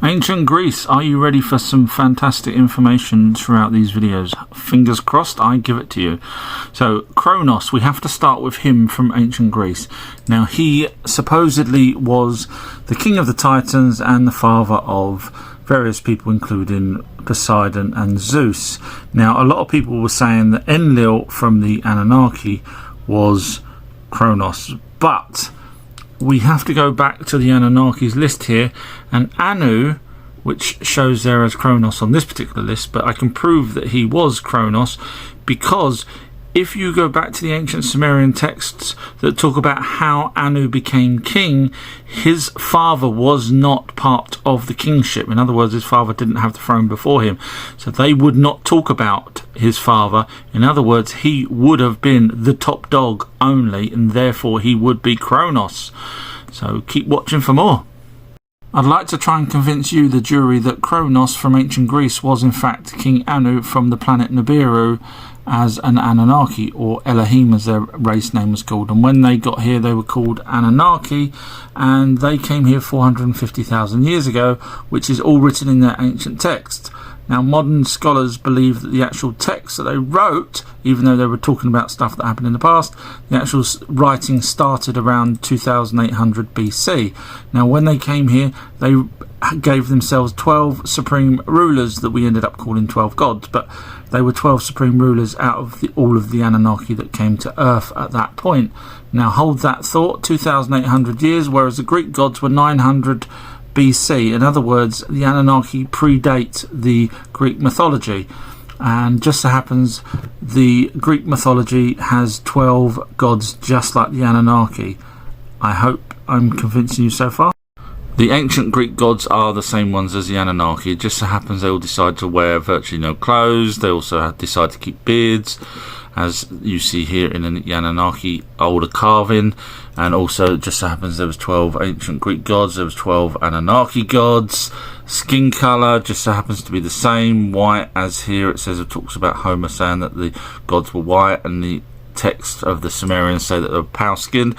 Ancient Greece, are you ready for some fantastic information throughout these videos? Fingers crossed, I give it to you. So, Kronos, we have to start with him from ancient Greece. Now, he supposedly was the king of the Titans and the father of various people, including Poseidon and Zeus. Now, a lot of people were saying that Enlil from the Anunnaki was Kronos, but we have to go back to the Anunnaki's list here, and Anu, which shows there as Kronos on this particular list, but I can prove that he was Kronos because if you go back to the ancient Sumerian texts that talk about how Anu became king, his father was not part of the kingship. In other words, his father didn't have the throne before him, so they would not talk about his father. In other words, he would have been the top dog only, and therefore he would be Kronos. So keep watching for more. I'd like to try and convince you, the jury, that Kronos from ancient Greece was in fact King Anu from the planet Nibiru as an Anunnaki, or Elohim as their race name was called. And when they got here they were called Anunnaki, and they came here 450,000 years ago, which is all written in their ancient texts. Now, modern scholars believe that the actual text that they wrote, even though they were talking about stuff that happened in the past, the actual writing started around 2800 BC. Now, when they came here, they gave themselves 12 supreme rulers that we ended up calling 12 gods, but they were 12 supreme rulers out of all of the Anunnaki that came to Earth at that point. Now, hold that thought, 2800 years, whereas the Greek gods were 900 BC. In other words, the Anunnaki predate the Greek mythology, and just so happens the Greek mythology has 12 gods just like the Anunnaki. I hope I'm convincing you so far. The ancient Greek gods are the same ones as the Anunnaki. It just so happens they all decide to wear virtually no clothes. They also decide to keep beards, as you see here in the Anunnaki older carving. And also it just so happens there was 12 ancient Greek gods, there was 12 Anunnaki gods. Skin colour just so happens to be the same, white, as here it says, it talks about Homer saying that the gods were white, and the text of the Sumerians say that they were pale skinned.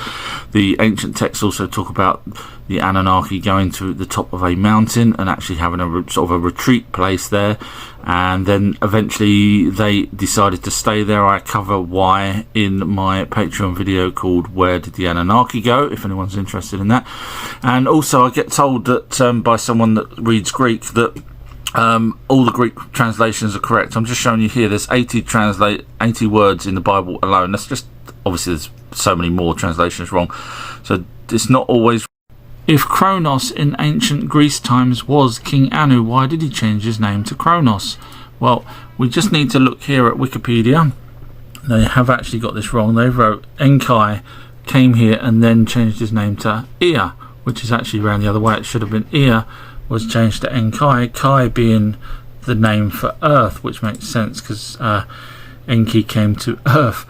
The ancient texts also talk about the Anunnaki going to the top of a mountain and actually having a sort of a retreat place there, and then eventually they decided to stay there. I cover why in my Patreon video called Where Did the Anunnaki Go, if anyone's interested in that. And also I get told that by someone that reads Greek that all the Greek translations are correct. I'm just showing you here there's 80 words in the Bible alone. That's just, obviously there's so many more translations wrong, so it's not always. If Kronos in ancient Greece times was King Anu, why did he change his name to Kronos? Well, we just need to look here at Wikipedia. They have actually got this wrong. They wrote Enki came here and then changed his name to Ea, which is actually around the other way. It should have been Ea was changed to Enki, Kai being the name for Earth, which makes sense because Enki came to Earth.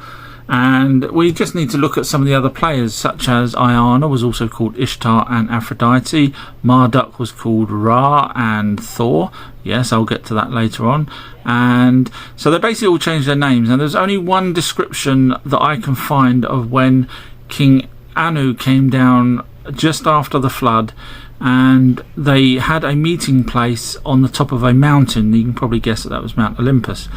And we just need to look at some of the other players, such as Iana was also called Ishtar and Aphrodite. Marduk was called Ra and Thor. Yes, I'll get to that later on. And so they basically all changed their names. And there's only one description that I can find of when King Anu came down just after the flood, and they had a meeting place on the top of a mountain. You can probably guess that that was Mount Olympus,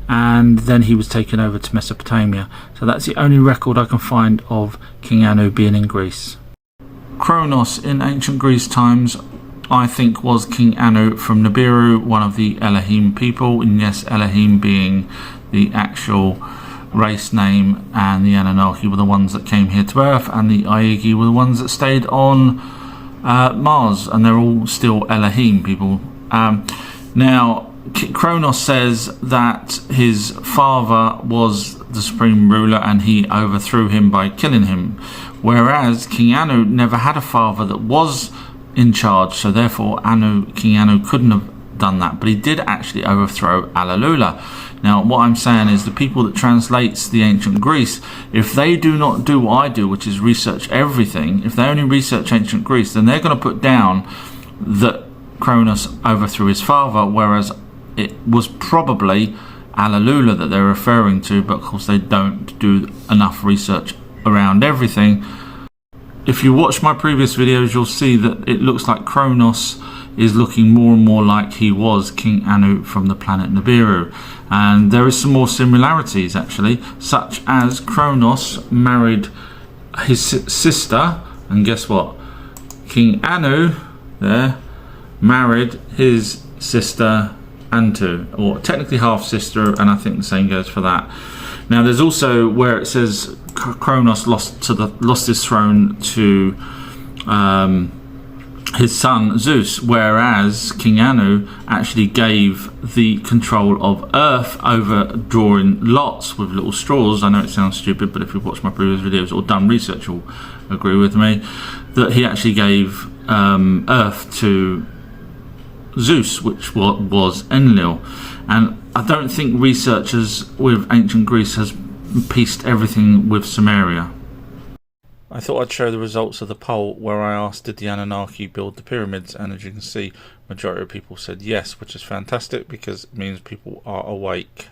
and then he was taken over to Mesopotamia. So that's the only record I can find of King Anu being in Greece. Kronos in ancient Greece times, I think, was King Anu from Nibiru, one of the Elohim people, and yes, Elohim being the actual race name, and the Anunnaki were the ones that came here to Earth, and the Aegi were the ones that stayed on Mars, and they're all still Elohim people. Now, Kronos says that his father was the supreme ruler and he overthrew him by killing him, whereas King Anu never had a father that was in charge, so therefore King Anu couldn't have done that, but he did actually overthrow Allelujah. Now, what I'm saying is the people that translates the ancient Greece, if they do not do what I do, which is research everything, if they only research ancient Greece, then they're going to put down that Kronos overthrew his father, whereas it was probably Allelujah that they're referring to, but of course they don't do enough research around everything. If you watch my previous videos, you'll see that it looks like Kronos is looking more and more like he was King Anu from the planet Nibiru. And there is some more similarities actually, such as Kronos married his sister, and guess what? King Anu there married his sister Antu, or technically half sister, and I think the same goes for that. Now there's also where it says Kronos lost his throne to his son Zeus, whereas King Anu actually gave the control of Earth over drawing lots with little straws. I know it sounds stupid, but if you've watched my previous videos or done research, you'll agree with me that he actually gave Earth to Zeus, which was Enlil. And I don't think researchers with ancient Greece has pieced everything with Sumeria. I thought I'd show the results of the poll where I asked, did the Anunnaki build the pyramids? And as you can see, majority of people said yes, which is fantastic because it means people are awake.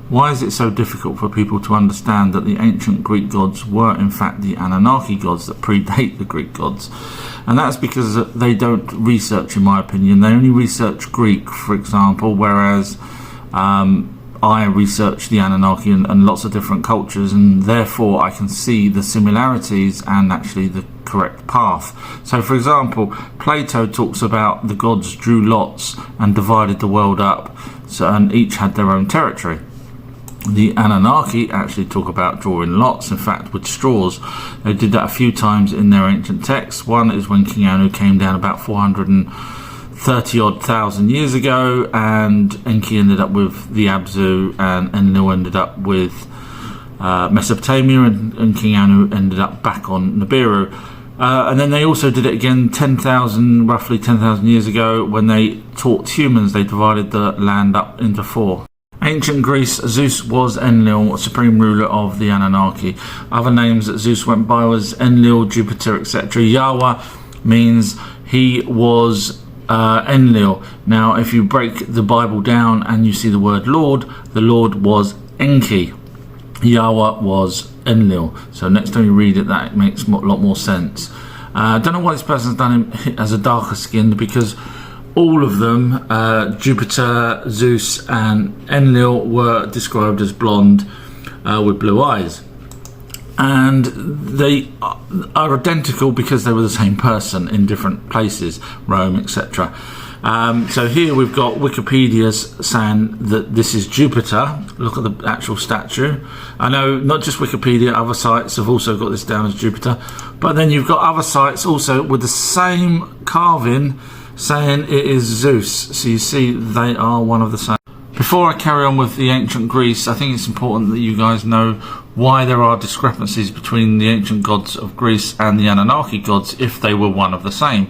Why is it so difficult for people to understand that the ancient Greek gods were in fact the Anunnaki gods that predate the Greek gods? And that's because they don't research, in my opinion. They only research Greek, for example, whereas I research the Anunnaki and lots of different cultures, and therefore I can see the similarities and actually the correct path. So for example, Plato talks about the gods drew lots and divided the world up, and each had their own territory. The Anunnaki actually talk about drawing lots, in fact with straws. They did that a few times in their ancient texts. One is when King Anu came down about 430 odd thousand years ago, and Enki ended up with the Abzu, and Enlil ended up with Mesopotamia, and King Anu ended up back on Nibiru. And then they also did it again roughly 10,000 years ago, when they taught humans. They divided the land up into four. Ancient Greece, Zeus was Enlil, supreme ruler of the Anunnaki. Other names that Zeus went by was Enlil, Jupiter, etc. Yahweh means he was Enlil. Now if you break the Bible down and you see the word Lord, the Lord was Enki. Yahweh was Enlil. So next time you read it, that makes a lot more sense. I don't know why this person's done him as a darker skin, because all of them, Jupiter, Zeus and Enlil, were described as blonde with blue eyes. And they are identical because they were the same person in different places, Rome, etc. So here we've got Wikipedia saying that this is Jupiter. Look at the actual statue. I know not just Wikipedia, other sites have also got this down as Jupiter. But then you've got other sites also with the same carving saying it is Zeus. So you see they are one of the same. Before I carry on with the ancient Greece, I think it's important that you guys know why there are discrepancies between the ancient gods of Greece and the Anunnaki gods if they were one of the same.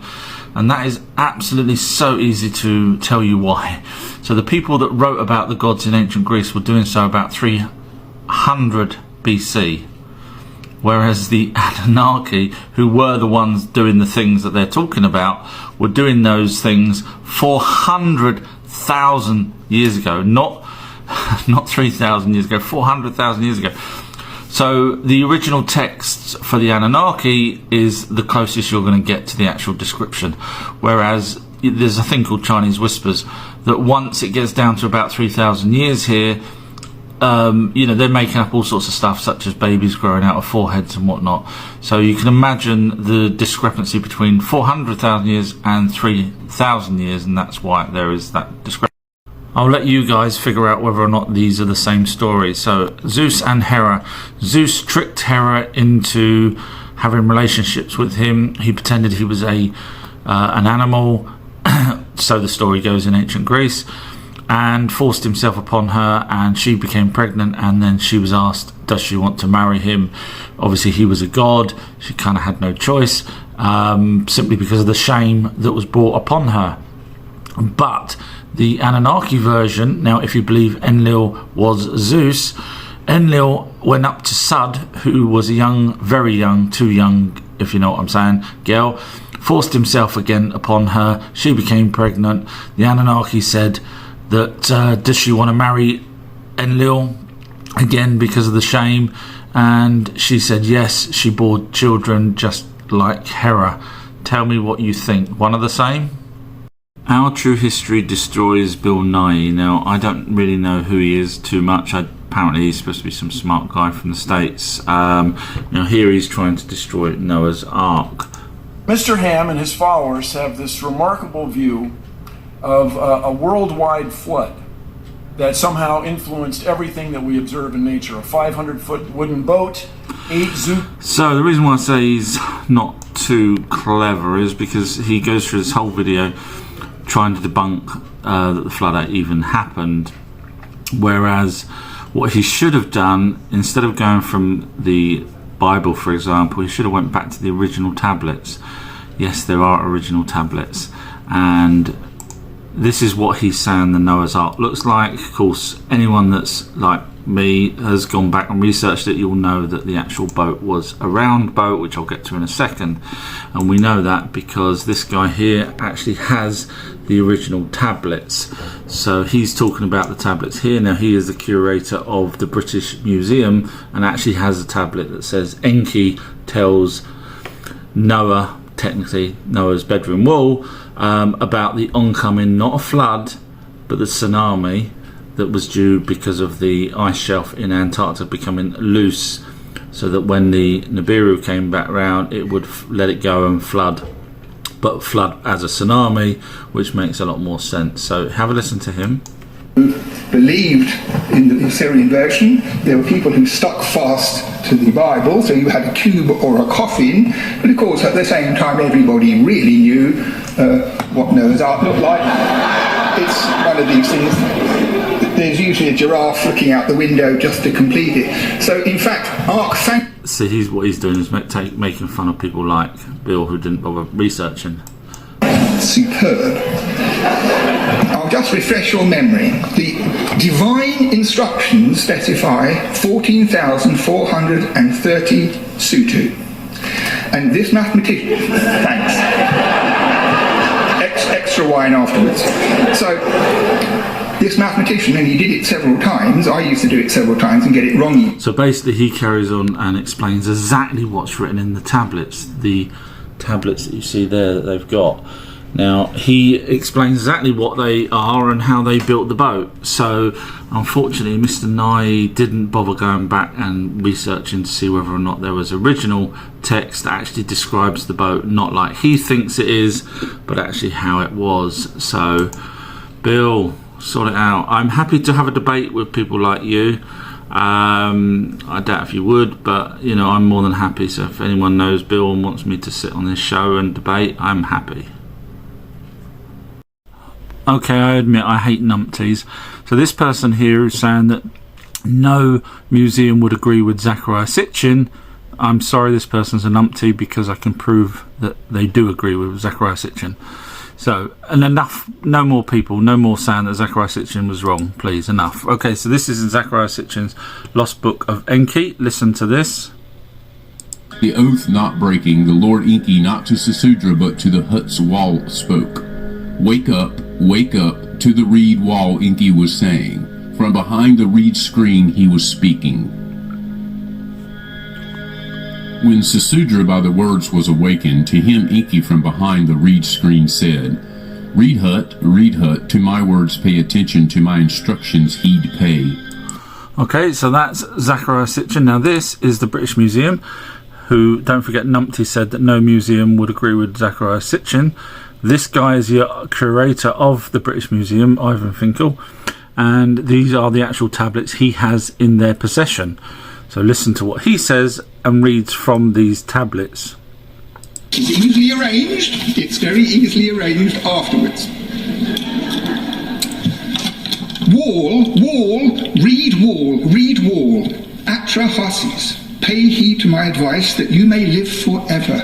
And that is absolutely so easy to tell you why. So the people that wrote about the gods in ancient Greece were doing so about 300 BC. Whereas the Anunnaki, who were the ones doing the things that they're talking about, were doing those things 400,000 years ago, not 3,000 years ago, 400,000 years ago. So the original texts for the Anunnaki is the closest you're going to get to the actual description, whereas there's a thing called Chinese whispers that once it gets down to about 3,000 years here, you know, they're making up all sorts of stuff such as babies growing out of foreheads and whatnot. So you can imagine the discrepancy between 400,000 years and 3,000 years, and that's why there is that discrepancy. I'll let you guys figure out whether or not these are the same story. So Zeus and Hera. Zeus tricked Hera into having relationships with him. He pretended he was an animal, so the story goes in ancient Greece, and forced himself upon her, and she became pregnant, and then she was asked, does she want to marry him? Obviously he was a god, she kind of had no choice, simply because of the shame that was brought upon her. But the Anunnaki version, now if you believe Enlil was Zeus, Enlil went up to Sud, who was a young, very young, too young if you know what I'm saying, girl, forced himself again upon her, she became pregnant. The Anunnaki said that does she want to marry Enlil again because of the shame, And she said, yes, she bore children just like Hera. Tell me what you think. One of the same? Our True History destroys Bill Nye. Now, I don't really know who he is too much. Apparently, he's supposed to be some smart guy from the States. Now, here he's trying to destroy Noah's Ark. Mr. Ham and his followers have this remarkable view of a worldwide flood that somehow influenced everything that we observe in nature. A 500-foot wooden boat, 8 zoo. So the reason why I say he's not too clever is because he goes through this whole video trying to debunk that the flood even happened, whereas what he should have done, instead of going from the Bible, for example, he should have went back to the original tablets. Yes, there are original tablets, and this is what he's saying the Noah's Ark looks like. Of course, anyone that's like me has gone back and researched it, you'll know that the actual boat was a round boat, which I'll get to in a second. And we know that because this guy here actually has the original tablets. So he's talking about the tablets here. Now, he is the curator of the British Museum and actually has a tablet that says Enki tells Noah, technically Noah's bedroom wall, about the oncoming, not a flood, but the tsunami that was due because of the ice shelf in Antarctica becoming loose, so that when the Nibiru came back round, it would let it go and flood, but flood as a tsunami, which makes a lot more sense. So have a listen to him. Believed in the Assyrian version. There were people who stuck fast to the Bible, so you had a cube or a coffin, but of course at the same time everybody really knew what Noah's Ark looked like. It's one of these things. There's usually a giraffe looking out the window just to complete it. So in fact, See, what he's doing is making fun of people like Bill who didn't bother researching. Superb. I'll just refresh your memory. The divine instructions specify 14,430 Sutu. And this mathematician... Thanks. Extra wine afterwards. So, this mathematician, and he did it several times, I used to do it several times and get it wrong. So basically he carries on and explains exactly what's written in the tablets. The tablets that you see there that they've got. Now, he explains exactly what they are and how they built the boat. So, unfortunately, Mr. Nye didn't bother going back and researching to see whether or not there was original text that actually describes the boat, not like he thinks it is, but actually how it was. So, Bill, sort it out. I'm happy to have a debate with people like you. I doubt if you would, but, you know, I'm more than happy. So, if anyone knows Bill and wants me to sit on this show and debate, I'm happy. Okay, I admit I hate numpties. So this person here is saying that no museum would agree with Zecharia Sitchin. I'm sorry, this person's a numpty because I can prove that they do agree with Zecharia Sitchin. So, and enough, no more people, no more saying that Zecharia Sitchin was wrong, please, enough. Okay, so this is in Zecharia Sitchin's Lost Book of Enki. Listen to this. The oath not breaking, the Lord Enki not to Sesudra but to the hut's wall spoke. Wake up, to the reed wall, Enki was saying. From behind the reed screen he was speaking. When Sesudra by the words was awakened, to him Enki from behind the reed screen said, Reed hut, to my words pay attention, to my instructions heed pay. Okay, so that's Zecharia Sitchin. Now this is the British Museum, who, don't forget, Numpty said that no museum would agree with Zecharia Sitchin. This guy is the curator of the British Museum, Ivan Finkel, and these are the actual tablets he has in their possession. So listen to what he says and reads from these tablets. It's easily arranged. It's very easily arranged afterwards. Wall, read wall. Atra hasis. Pay heed to my advice that you may live forever.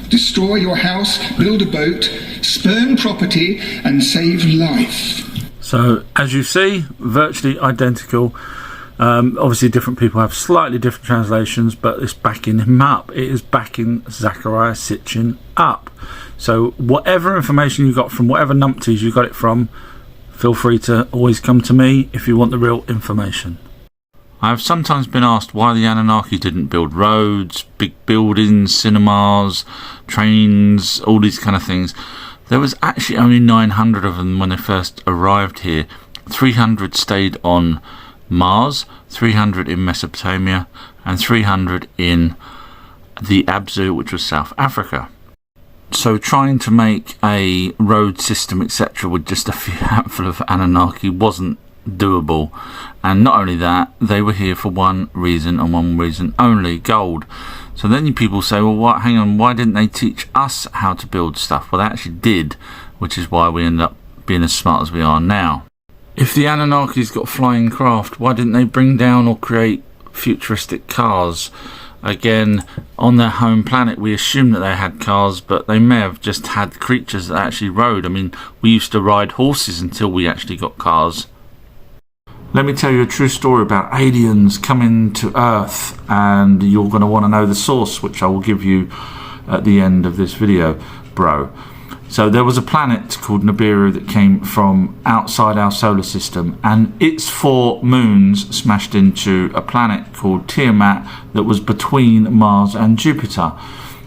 Destroy your house, build a boat, spurn property, and save life. So, as you see, virtually identical. Obviously, different people have slightly different translations, but it's backing him up. It is backing Zecharia Sitchin up. So, whatever information you got from whatever numpties you got it from, feel free to always come to me if you want the real information. I have sometimes been asked why the Anunnaki didn't build roads, big buildings, cinemas, trains, all these kind of things. There was actually only 900 of them when they first arrived here. 300 stayed on Mars, 300 in Mesopotamia, and 300 in the Abzu, which was South Africa. So trying to make a road system, etc., with just a few handful of Anunnaki wasn't doable. And not only that, they were here for one reason and one reason only: gold. So then people say, well, what? Hang on, why didn't they teach us how to build stuff? Well, they actually did, which is why we end up being as smart as we are now. If the Anunnaki's got flying craft, why didn't they bring down or create futuristic cars? Again, on their home planet, we assume that they had cars, but they may have just had creatures that actually rode. I mean, we used to ride horses until we actually got cars. Let me tell you a true story about aliens coming to Earth, and you're going to want to know the source, which I will give you at the end of this video, bro. So there was a planet called Nibiru that came from outside our solar system, and its 4 moons smashed into a planet called Tiamat that was between Mars and Jupiter.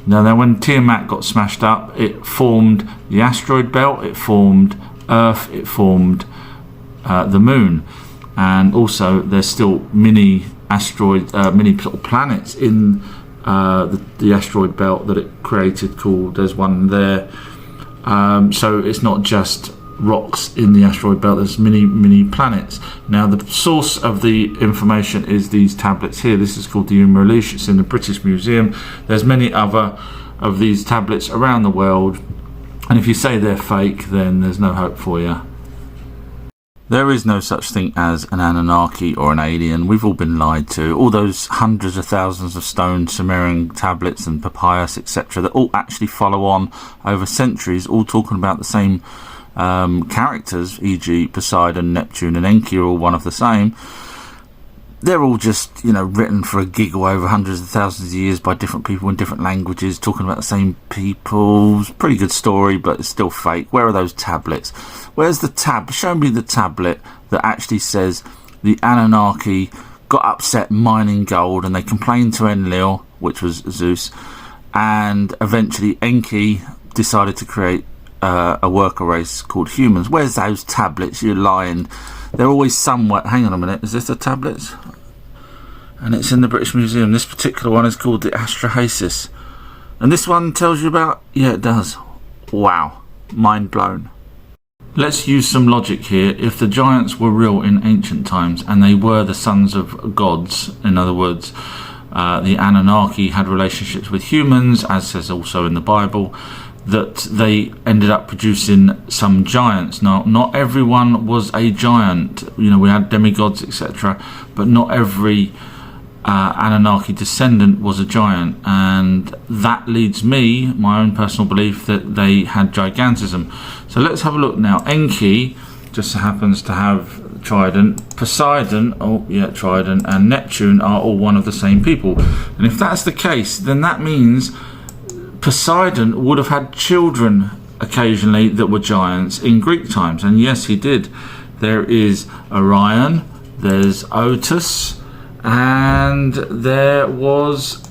Now when Tiamat got smashed up, it formed the asteroid belt, it formed Earth, it formed the moon. And also there's still mini sort of planets in the asteroid belt that it created, called, there's one there. So it's not just rocks in the asteroid belt, there's mini planets. Now the source of the information is these tablets here. This is called the Relish. It's in the British Museum. There's many other of these tablets around the world, and if you say they're fake, then there's no hope for you. There is no such thing as an Anunnaki or an alien. We've all been lied to. All those hundreds of thousands of stone Sumerian tablets and papyrus, etc., that all actually follow on over centuries, all talking about the same characters, e.g. Poseidon, Neptune and Enki are all one of the same. They're all just, written for a giggle over hundreds of thousands of years by different people in different languages, talking about the same people. It's a pretty good story, but it's still fake. Where are those tablets? Where's the show me the tablet that actually says the Anunnaki got upset mining gold and they complained to Enlil, which was Zeus, and eventually Enki decided to create a worker race called humans. Where's those tablets? You're lying. They're always somewhere. Hang on a minute, is this the tablets? And it's in the British Museum. This particular one is called the Astrahasis. And this one tells you about... Yeah, it does. Wow. Mind blown. Let's use some logic here. If the giants were real in ancient times and they were the sons of gods, in other words, the Anunnaki had relationships with humans, as says also in the Bible, that they ended up producing some giants. Now, not everyone was a giant. We had demigods, etc., but not every Anunnaki descendant was a giant, and that leads me, my own personal belief, that they had gigantism. So let's have a look now. Enki just happens to have trident. Poseidon, trident, and Neptune are all one of the same people. And if that's the case, then that means Poseidon would have had children occasionally that were giants in Greek times, and yes, he did. There is Orion, there's Otus, and there was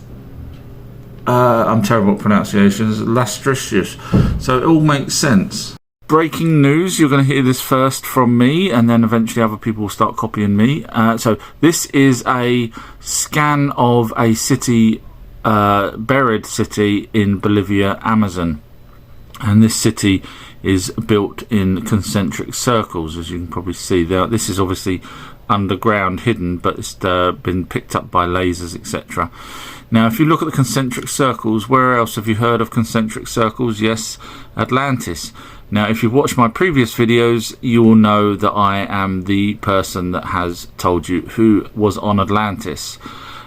I'm terrible at pronunciations, Lastricius. So it all makes sense. Breaking news, you're going to hear this first from me, and then eventually other people will start copying me. So this is a scan of a city, buried city in Bolivia, Amazon, and this city is built in concentric circles, as you can probably see there. This is obviously underground, hidden, but it's been picked up by lasers, etc. Now, if you look at the concentric circles, where else have you heard of concentric circles? Yes, Atlantis. Now, if you've watched my previous videos, you will know that I am the person that has told you who was on Atlantis.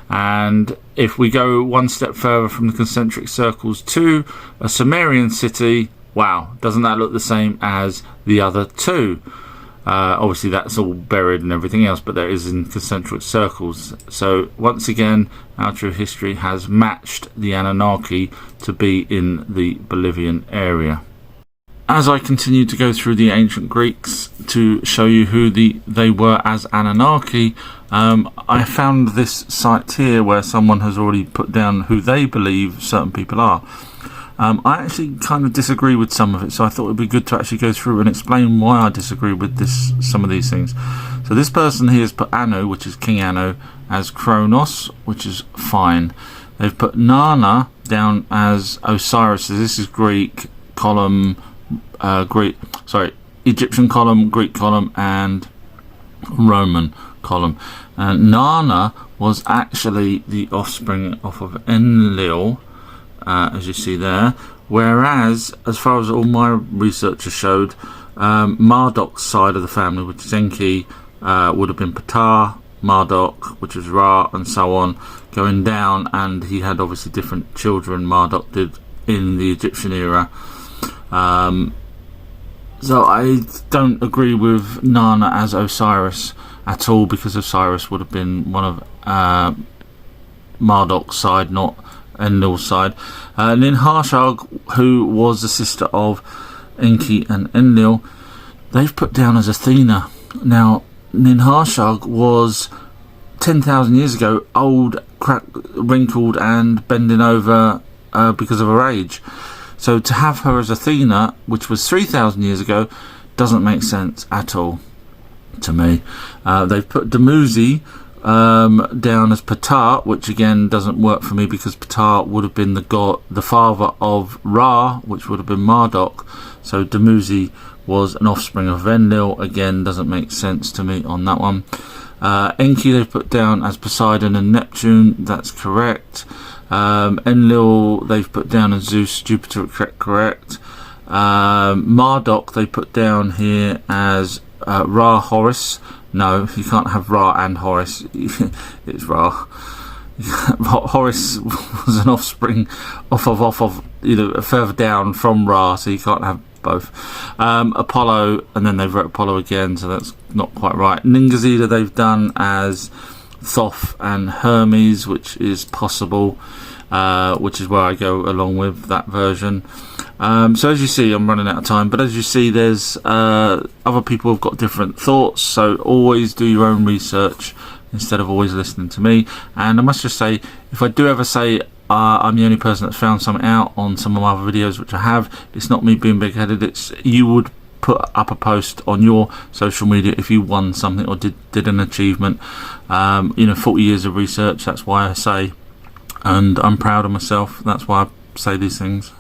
And if we go one step further from the concentric circles to a Sumerian city, wow, doesn't that look the same as the other two? Obviously that's all buried and everything else, but there is in concentric circles. So once again, our true history has matched the Anunnaki to be in the Bolivian area. As I continue to go through the ancient Greeks to show you who they were as Anunnaki, I found this site here where someone has already put down who they believe certain people are. I actually kind of disagree with some of it, so I thought it would be good to actually go through and explain why I disagree with some of these things. So this person here has put Anu, which is King Anu, as Kronos, which is fine. They've put Nana down as Osiris. So this is Greek column, Egyptian column, Greek column, and Roman column. Nana was actually the offspring off of Enlil, as you see there, whereas as far as all my research has showed, Marduk's side of the family, which is Enki, would have been Ptah, Marduk, which was Ra, and so on, going down, and he had obviously different children, Marduk did, in the Egyptian era. So I don't agree with Nana as Osiris at all, because Osiris would have been one of Marduk's side, not Enlil's side. Ninharshag, who was the sister of Enki and Enlil, they've put down as Athena. Now, Ninharshag was 10,000 years ago old, cracked, wrinkled, and bending over because of her age. So to have her as Athena, which was 3,000 years ago, doesn't make sense at all to me. They've put Dumuzi down as Ptah, which again doesn't work for me, because Ptah would have been the father of Ra, which would have been Marduk. So Dumuzi was an offspring of Enlil. Again, doesn't make sense to me on that one. Enki they've put down as Poseidon and Neptune. That's correct. Enlil they've put down as Zeus, Jupiter. Correct. Marduk they put down here as Ra, Horus. No, you can't have Ra and Horus. It's Ra. Horus was an offspring off of further down from Ra, so you can't have both. Apollo, and then they've wrote Apollo again, so that's not quite right. Ningazida they've done as Thoth and Hermes, which is possible, which is where I go along with that version. So as you see, I'm running out of time, but as you see, there's other people have got different thoughts, so always do your own research instead of always listening to me. And I must just say, if I do ever say I'm the only person that's found something out on some of my other videos, which I have, it's not me being big-headed, it's you would put up a post on your social media if you won something or did an achievement. 40 years of research, that's why I say, and I'm proud of myself, that's why I say these things.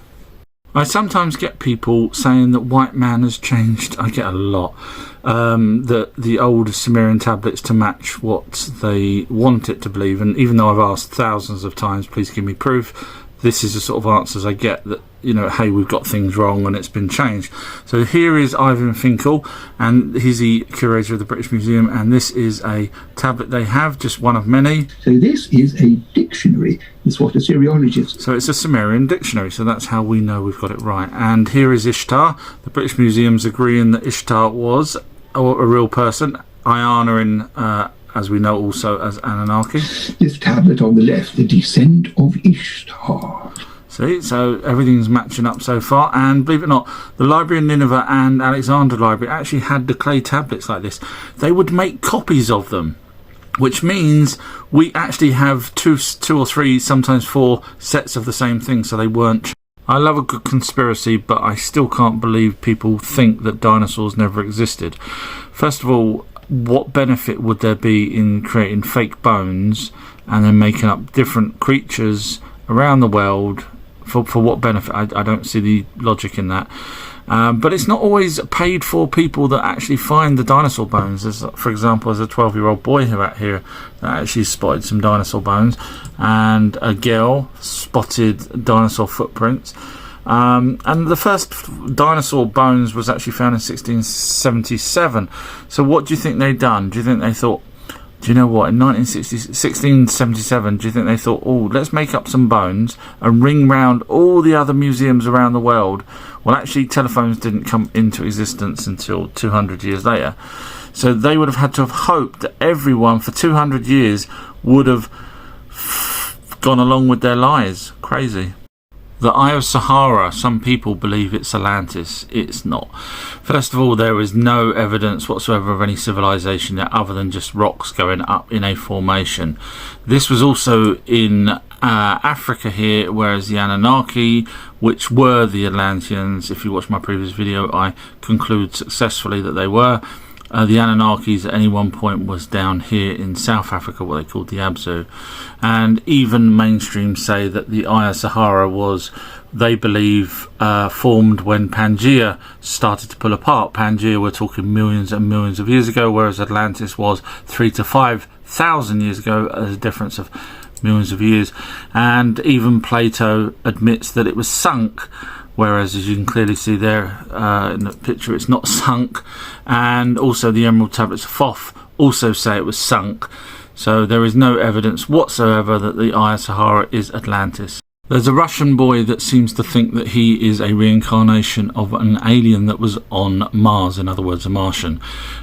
I sometimes get people saying that white man has changed. I get a lot. That the old Sumerian tablets to match what they want it to believe, and even though I've asked thousands of times, please give me proof, this is the sort of answers I get, that hey, we've got things wrong and it's been changed. So here is Ivan Finkel, and he's the curator of the British Museum, and this is a tablet they have, just one of many. So this is a dictionary, is what Assyriologists... So it's a Sumerian dictionary, so that's how we know we've got it right. And here is Ishtar. The British Museum's agreeing that Ishtar was a real person. Iana as we know, also as Anunnaki. This tablet on the left, the descent of Ishtar. See, so everything's matching up so far, and believe it or not, the Library of Nineveh and Alexandria Library actually had the clay tablets like this. They would make copies of them, which means we actually have two or three, sometimes four sets of the same thing, so they weren't. I love a good conspiracy, but I still can't believe people think that dinosaurs never existed. First of all, what benefit would there be in creating fake bones and then making up different creatures around the world? For what benefit? I don't see the logic in that. But it's not always paid for people that actually find the dinosaur bones. For example, there's a 12-year-old boy here that actually spotted some dinosaur bones, and a girl spotted dinosaur footprints. And the first dinosaur bones was actually found in 1677. So what do you think they'd done? Do you think they thought, do you know what, in 1677, do you think they thought, oh, let's make up some bones and ring round all the other museums around the world? Well, actually, telephones didn't come into existence until 200 years later. So they would have had to have hoped that everyone for 200 years would have gone along with their lies. Crazy. The Eye of Sahara, some people believe it's Atlantis. It's not. First of all, there is no evidence whatsoever of any civilization there other than just rocks going up in a formation. This was also in Africa here, whereas the Anunnaki, which were the Atlanteans, if you watch my previous video, I conclude successfully that they were. The Anunnakis at any one point was down here in South Africa, what they called the Abzu. And even mainstream say that the Eye of Sahara was, they believe, formed when Pangaea started to pull apart. Pangaea, we're talking millions and millions of years ago, whereas Atlantis was 3,000 to 5,000 years ago, as a difference of millions of years. And even Plato admits that it was sunk, whereas as you can clearly see there in the picture, it's not sunk. And also the Emerald Tablets of Thoth also say it was sunk. So there is no evidence whatsoever that the Eye of Sahara is Atlantis. There's a Russian boy that seems to think that he is a reincarnation of an alien that was on Mars, in other words, a Martian.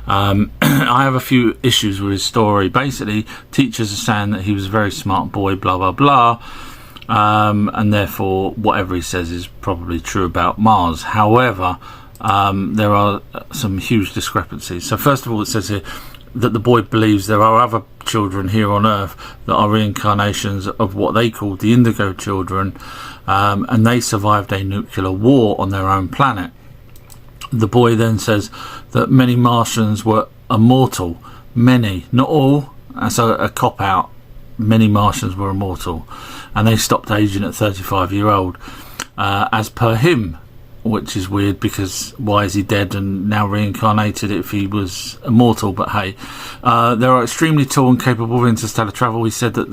I have a few issues with his story. Basically, teachers are saying that he was a very smart boy, blah, blah, blah. And therefore whatever he says is probably true about Mars. However, there are some huge discrepancies. So first of all, it says here that the boy believes there are other children here on Earth that are reincarnations of what they called the Indigo children, and they survived a nuclear war on their own planet. The boy then says that many Martians were immortal. Many, not all. That's a cop-out. Many Martians were immortal, and they stopped aging at 35-year-old, as per him, which is weird, because why is he dead and now reincarnated if he was immortal? But hey, they are extremely tall and capable of interstellar travel. He said that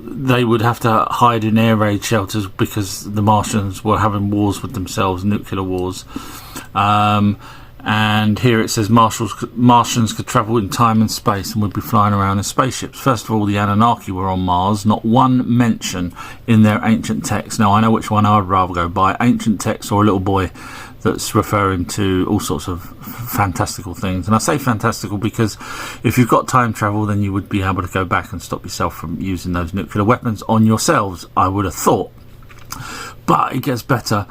they would have to hide in air raid shelters because the Martians were having wars with themselves, nuclear wars. And here it says Martians could travel in time and space and would be flying around in spaceships. First of all, the Anunnaki were on Mars. Not one mention in their ancient texts. Now, I know which one I would rather go by, ancient texts or a little boy that's referring to all sorts of fantastical things. And I say fantastical because if you've got time travel, then you would be able to go back and stop yourself from using those nuclear weapons on yourselves, I would have thought. But it gets better.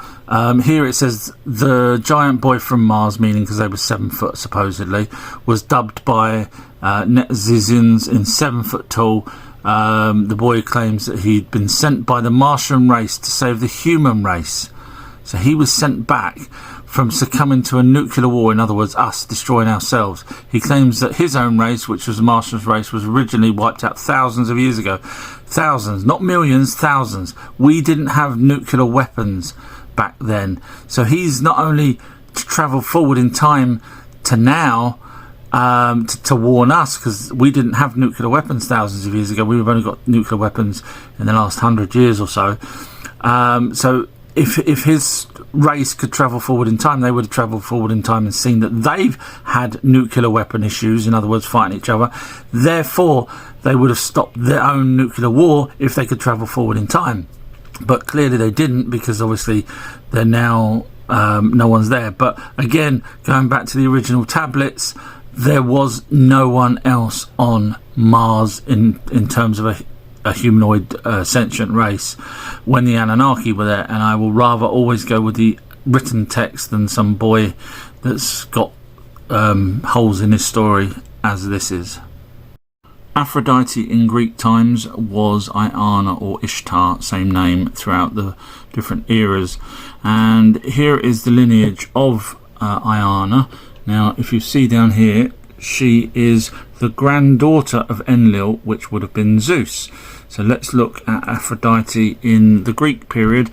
Here it says the giant boy from Mars, meaning because they were 7 foot supposedly, was dubbed by netizens in 7 foot tall. The boy claims that he'd been sent by the Martian race to save the human race. So he was sent back from succumbing to a nuclear war, in other words, us destroying ourselves. He claims that his own race, which was the Martian's race, was originally wiped out thousands of years ago. Thousands, not millions, thousands. We didn't have nuclear weapons back then. So he's not only to travel forward in time to now, to warn us, because we didn't have nuclear weapons thousands of years ago. We've only got nuclear weapons in the last 100 years or so. So if his race could travel forward in time, they would have travelled forward in time and seen that they've had nuclear weapon issues, in other words, fighting each other. Therefore, they would have stopped their own nuclear war if they could travel forward in time. But clearly they didn't, because obviously they're now, no one's there. But again, going back to the original tablets, there was no one else on Mars in terms of a humanoid sentient race when the Anunnaki were there. And I will rather always go with the written text than some boy that's got holes in his story, as this is. Aphrodite in Greek times was Iana or Ishtar, same name throughout the different eras. And here is the lineage of Iana. Now, if you see down here, she is the granddaughter of Enlil, which would have been Zeus. So let's look at Aphrodite in the Greek period.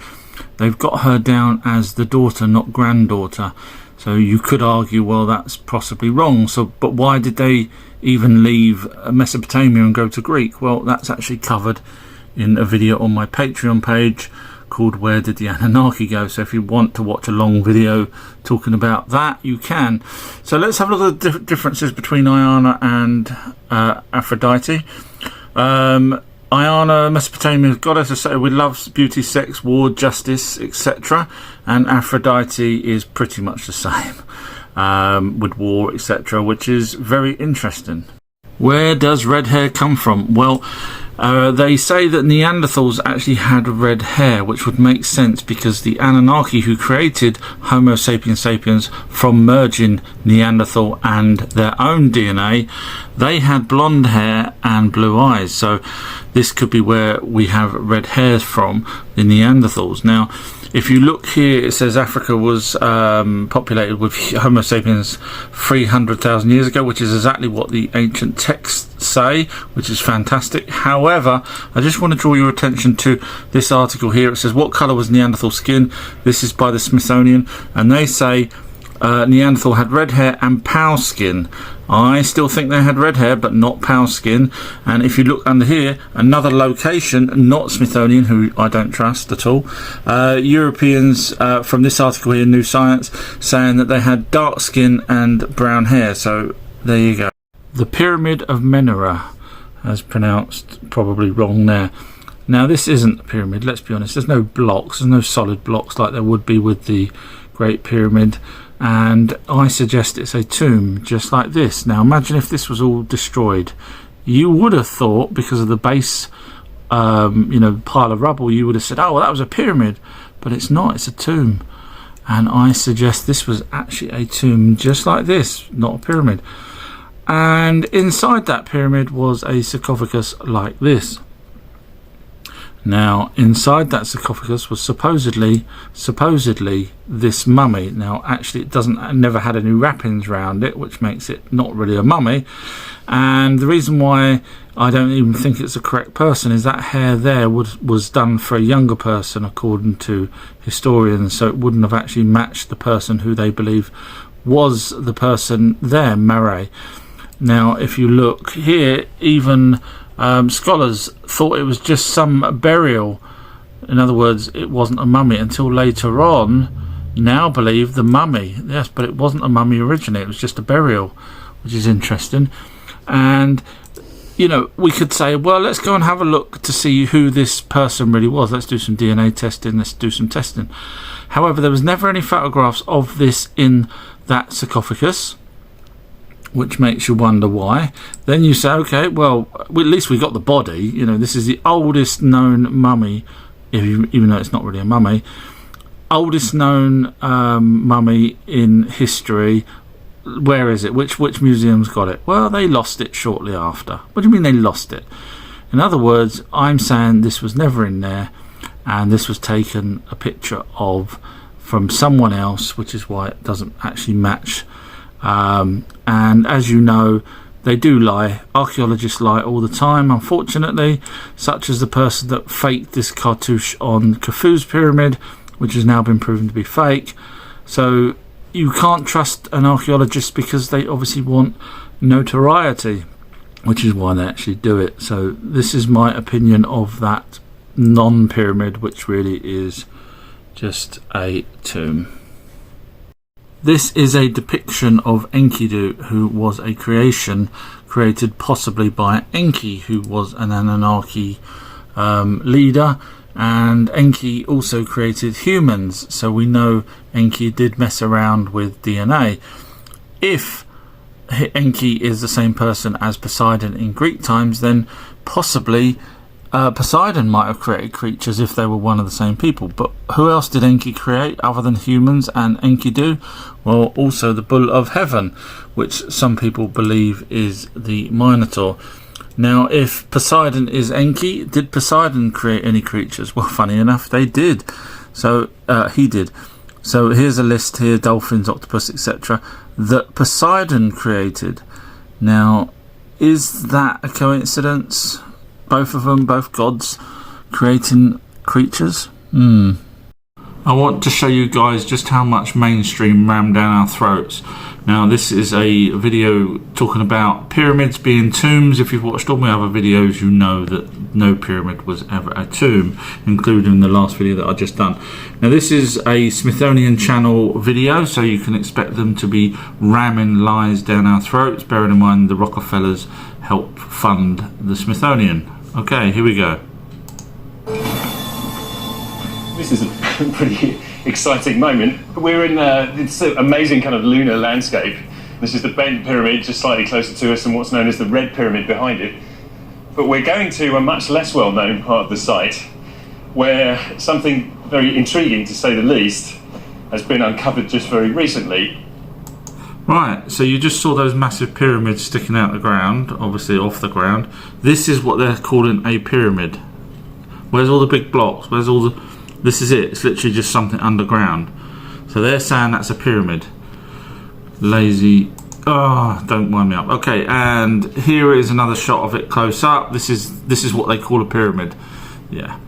They've got her down as the daughter, not granddaughter. So you could argue, well, that's possibly wrong. But why did they even leave Mesopotamia and go to Greek? Well, that's actually covered in a video on my Patreon page called Where Did the Anunnaki Go? So if you want to watch a long video talking about that, you can. So let's have a look at the differences between Iana and Aphrodite. Iana, Mesopotamia's goddess associated with love, beauty, sex, war, justice, etc. And Aphrodite is pretty much the same, with war, etc., which is very interesting. Where does red hair come from? Well, They say that Neanderthals actually had red hair, which would make sense because the Anunnaki, who created Homo sapiens sapiens from merging Neanderthal and their own DNA, they had blonde hair and blue eyes. So this could be where we have red hairs from, the Neanderthals. Now, if you look here, it says Africa was populated with Homo sapiens 300,000 years ago, which is exactly what the ancient texts say, which is fantastic. However, I just want to draw your attention to this article here. It says, what colour was Neanderthal skin? This is by the Smithsonian, and they say Neanderthal had red hair and pale skin. I still think they had red hair, but not pale skin. And if you look under here, another location, not Smithsonian, who I don't trust at all, Europeans from this article here, New Science, saying that they had dark skin and brown hair. So there you go. The Pyramid of Menera, as pronounced probably wrong there. Now, this isn't a pyramid, let's be honest. There's no blocks, there's no solid blocks like there would be with the Great Pyramid. And I suggest it's a tomb, just like this. Now, imagine if this was all destroyed. You would have thought, because of the base, pile of rubble, you would have said, oh, well, that was a pyramid. But it's not, it's a tomb. And I suggest this was actually a tomb, just like this, not a pyramid. And inside that pyramid was a sarcophagus like this. Now, inside that sarcophagus was supposedly this mummy. Now, actually, it never had any wrappings around it, which makes it not really a mummy. And the reason why I don't even think it's a correct person is that hair there was done for a younger person, according to historians. So it wouldn't have actually matched the person who they believe was the person there, Mare. Now, if you look here, even scholars thought it was just some burial. In other words, it wasn't a mummy until later on now believe the mummy. Yes, but it wasn't a mummy originally, it was just a burial, which is interesting. And we could say, well, let's go and have a look to see who this person really was. Let's do some DNA testing, let's do some testing. However, there was never any photographs of this in that sarcophagus, which makes you wonder why. Then you say, okay, well, at least we got the body. This is the oldest known mummy, even though it's not really a mummy. Oldest known mummy in history. Where is it? Which museum's got it? Well, they lost it shortly after. What do you mean they lost it? In other words, I'm saying this was never in there, and this was taken a picture of from someone else, which is why it doesn't actually match. And as you know, they do lie. Archaeologists lie all the time, unfortunately, such as the person that faked this cartouche on Khufu's pyramid, which has now been proven to be fake. So you can't trust an archaeologist because they obviously want notoriety, which is why they actually do it. So this is my opinion of that non-pyramid, which really is just a tomb. This is a depiction of Enkidu, who was a creation created possibly by Enki, who was an Anunnaki leader, and Enki also created humans, so we know Enki did mess around with DNA. If Enki is the same person as Poseidon in Greek times, then possibly Poseidon might have created creatures if they were one of the same people. But who else did Enki create other than humans and Enkidu? Well, also the Bull of Heaven, which some people believe is the Minotaur. Now, if Poseidon is Enki, did Poseidon create any creatures? Well, funny enough, they did. So he did. So here's a list here: dolphins, octopus, etc., that Poseidon created. Now, is that a coincidence? Both of them, both gods, creating creatures? I want to show you guys just how much mainstream rammed down our throats. Now, this is a video talking about pyramids being tombs. If you've watched all my other videos, you know that no pyramid was ever a tomb, including the last video that I just done. Now, this is a Smithsonian Channel video, so you can expect them to be ramming lies down our throats, bearing in mind the Rockefellers helped fund the Smithsonian. Okay, here we go. This is a pretty exciting moment. We're in this amazing kind of lunar landscape. This is the Bent Pyramid, just slightly closer to us, and what's known as the Red Pyramid behind it. But we're going to a much less well-known part of the site, where something very intriguing, to say the least, has been uncovered just very recently. Right, so you just saw those massive pyramids sticking out the ground, obviously off the ground. This is what they're calling a pyramid. Where's all the big blocks? Where's all the... This is it. It's literally just something underground. So they're saying that's a pyramid. Lazy... Oh, don't wind me up. Okay, and here is another shot of it close up. This is what they call a pyramid. Yeah.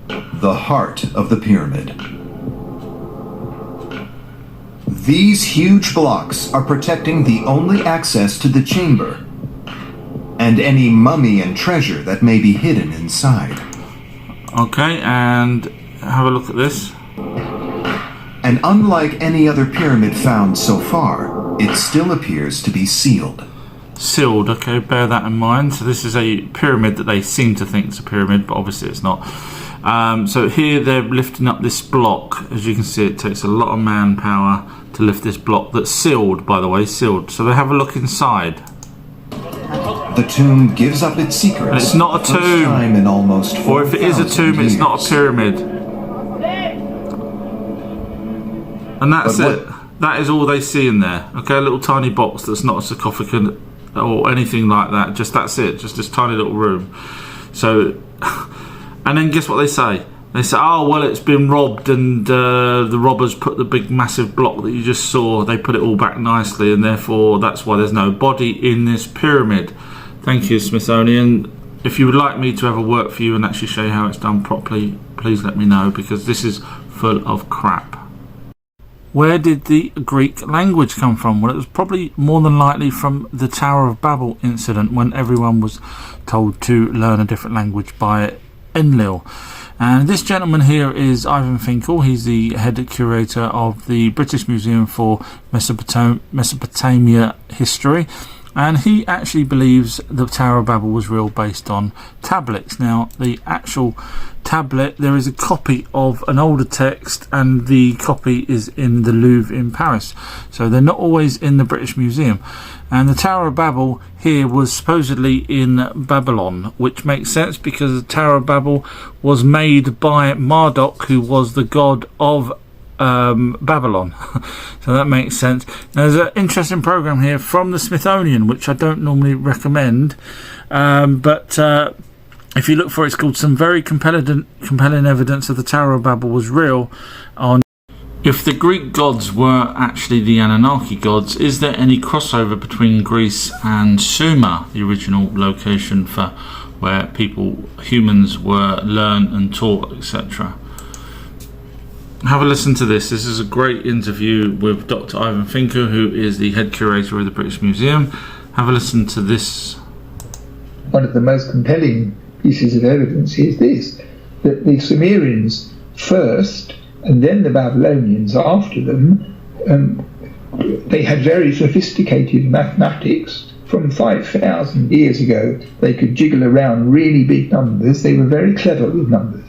The heart of the pyramid. These huge blocks are protecting the only access to the chamber and any mummy and treasure that may be hidden inside. Okay, and have a look at this. And unlike any other pyramid found so far, it still appears to be sealed. Sealed, okay, bear that in mind. So this is a pyramid that they seem to think is a pyramid, but obviously it's not. So here they're lifting up this block. As you can see, it takes a lot of manpower to lift this block that's sealed, by the way, sealed. So they have a look inside. The tomb gives up its secrets. And it's not a tomb. Time in almost or if it is a tomb, it's not a pyramid. And that's it. That is all they see in there. Okay, a little tiny box that's not a sarcophagus or anything like that. Just that's it. Just this tiny little room. So, and then guess what they say? They say, oh, well, it's been robbed, and the robbers put the big massive block that you just saw, they put it all back nicely, and therefore that's why there's no body in this pyramid. Thank you, Smithsonian. If you would like me to have a work for you and actually show you how it's done properly, please let me know, because this is full of crap. Where did the Greek language come from? Well, it was probably more than likely from the Tower of Babel incident, when everyone was told to learn a different language by Enlil. And this gentleman here is Ivan Finkel. He's the head curator of the British Museum for Mesopotamia History. And he actually believes the Tower of Babel was real, based on tablets. Now, the actual tablet, there is a copy of an older text, and the copy is in the Louvre in Paris. So they're not always in the British Museum. And the Tower of Babel here was supposedly in Babylon, which makes sense because the Tower of Babel was made by Marduk, who was the god of Babylon. So that makes sense. Now, there's an interesting program here from the Smithsonian, which I don't normally recommend, but if you look for it, it's called Some Very Compelling Evidence of the Tower of Babel Was Real. On if the Greek gods were actually the Anunnaki gods, is there any crossover between Greece and Sumer, the original location for where humans were learned and taught, etc.? Have a listen to this. This is a great interview with Dr. Ivan Finkel, who is the head curator of the British Museum. Have a listen to this. One of the most compelling pieces of evidence is this, that the Sumerians first, and then the Babylonians after them, they had very sophisticated mathematics. From 5,000 years ago, they could jiggle around really big numbers. They were very clever with numbers.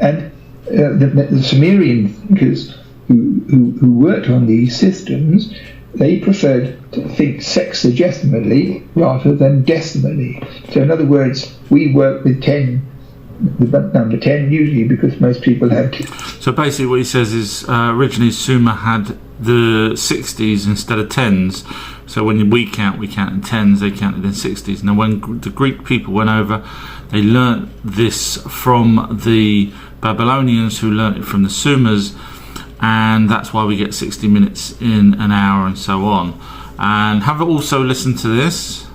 And the Sumerian thinkers who worked on these systems, they preferred to think sexagesimally rather than decimally. So in other words, we work with 10, the number 10 usually, because most people have 2. So basically what he says is originally Sumer had the 60s instead of 10s. So when we count in 10s, they counted in 60s. Now when the Greek people went over, they learnt this from the Babylonians, who learnt it from the Sumers, and that's why we get 60 minutes in an hour and so on. And have also listened to this.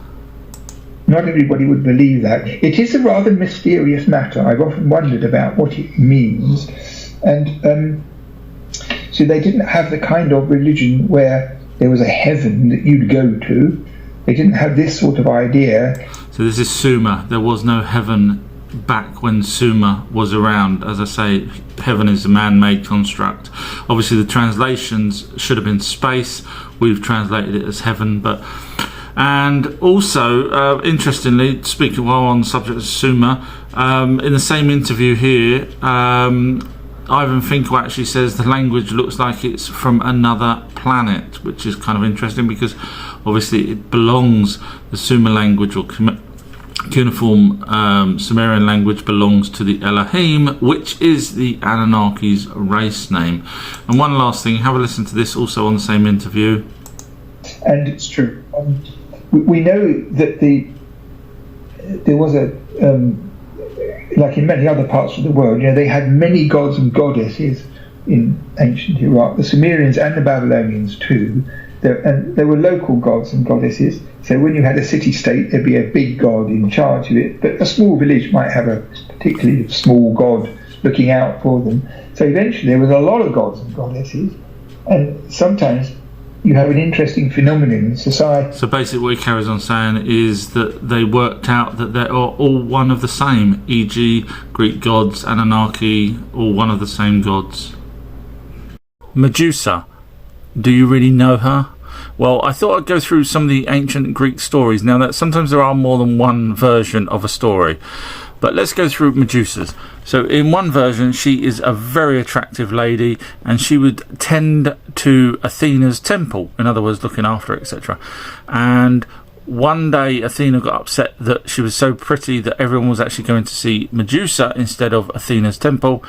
Not everybody would believe that. It is a rather mysterious matter. I've often wondered about what it means. And so they didn't have the kind of religion where there was a heaven that you'd go to. They didn't have this sort of idea. So this is Sumer. There was no heaven back when Sumer was around. As I say, heaven is a man-made construct. Obviously the translations should have been space. We've translated it as heaven. And also, interestingly, speaking while on the subject of Sumer, in the same interview here, Ivan Finkel actually says the language looks like it's from another planet, which is kind of interesting because obviously it belongs, the Sumer language or cuneiform Sumerian language belongs to the Elohim, which is the Anunnaki's race name. And one last thing, have a listen to this, also on the same interview. And it's true. We know that there was a like in many other parts of the world, they had many gods and goddesses in ancient Iraq. The Sumerians and the Babylonians too. There were local gods and goddesses. So when you had a city-state, there'd be a big god in charge of it, but a small village might have a particularly small god looking out for them. So eventually there was a lot of gods and goddesses, and sometimes you have an interesting phenomenon in society. So basically what he carries on saying is that they worked out that they're all one of the same, e.g. Greek gods, Anunnaki, all one of the same gods. Medusa. Do you really know her? Well, I thought I'd go through some of the ancient Greek stories. Now, that sometimes there are more than one version of a story, but let's go through Medusa's. So in one version, she is a very attractive lady, and she would tend to Athena's temple, in other words, looking after it, etc. And one day Athena got upset that she was so pretty that everyone was actually going to see Medusa instead of Athena's temple,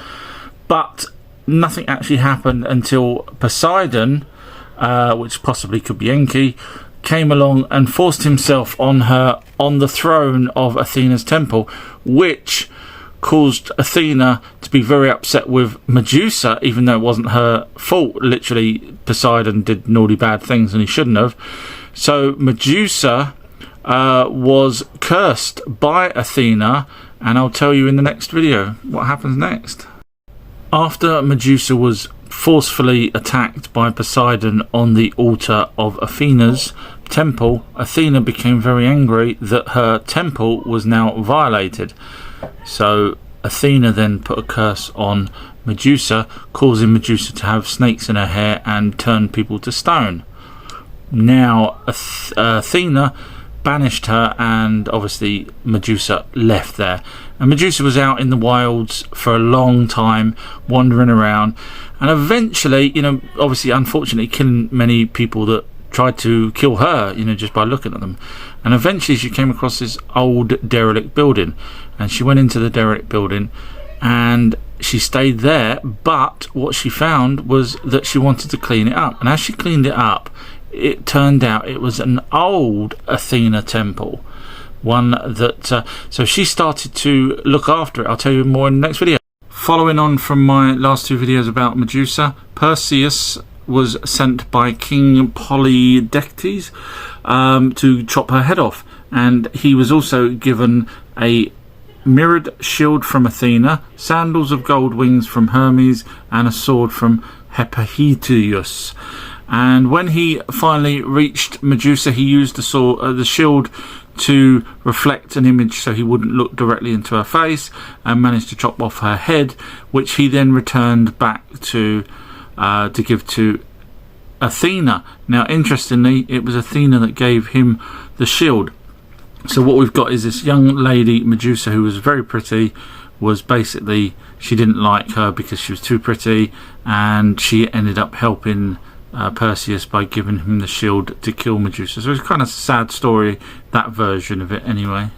but nothing actually happened until Poseidon, which possibly could be Enki, came along and forced himself on her on the throne of Athena's temple, which caused Athena to be very upset with Medusa, even though it wasn't her fault. Literally, Poseidon did naughty bad things and he shouldn't have. So Medusa was cursed by Athena, and I'll tell you in the next video what happens next. After Medusa was forcefully attacked by Poseidon on the altar of Athena's temple, Athena became very angry that her temple was now violated. So Athena then put a curse on Medusa, causing Medusa to have snakes in her hair and turn people to stone. Now Athena banished her, and obviously Medusa left there, and Medusa was out in the wilds for a long time, wandering around, and eventually, obviously unfortunately killing many people that tried to kill her, just by looking at them. And eventually she came across this old derelict building, and she went into the derelict building and she stayed there, but what she found was that she wanted to clean it up, and as she cleaned it up, it turned out it was an old Athena temple, one that so she started to look after it. I'll tell you more in the next video. Following on from my last two videos about Medusa, Perseus was sent by King Polydectes to chop her head off, and he was also given a mirrored shield from Athena, sandals of gold wings from Hermes, and a sword from Hephaestus. And when he finally reached Medusa, he used the shield to reflect an image so he wouldn't look directly into her face, and managed to chop off her head, which he then returned back to give to Athena. Now, interestingly, it was Athena that gave him the shield. So what we've got is this young lady, Medusa, who was very pretty, was basically, she didn't like her because she was too pretty, and she ended up helping Perseus by giving him the shield to kill Medusa. So it's kind of a sad story, that version of it anyway.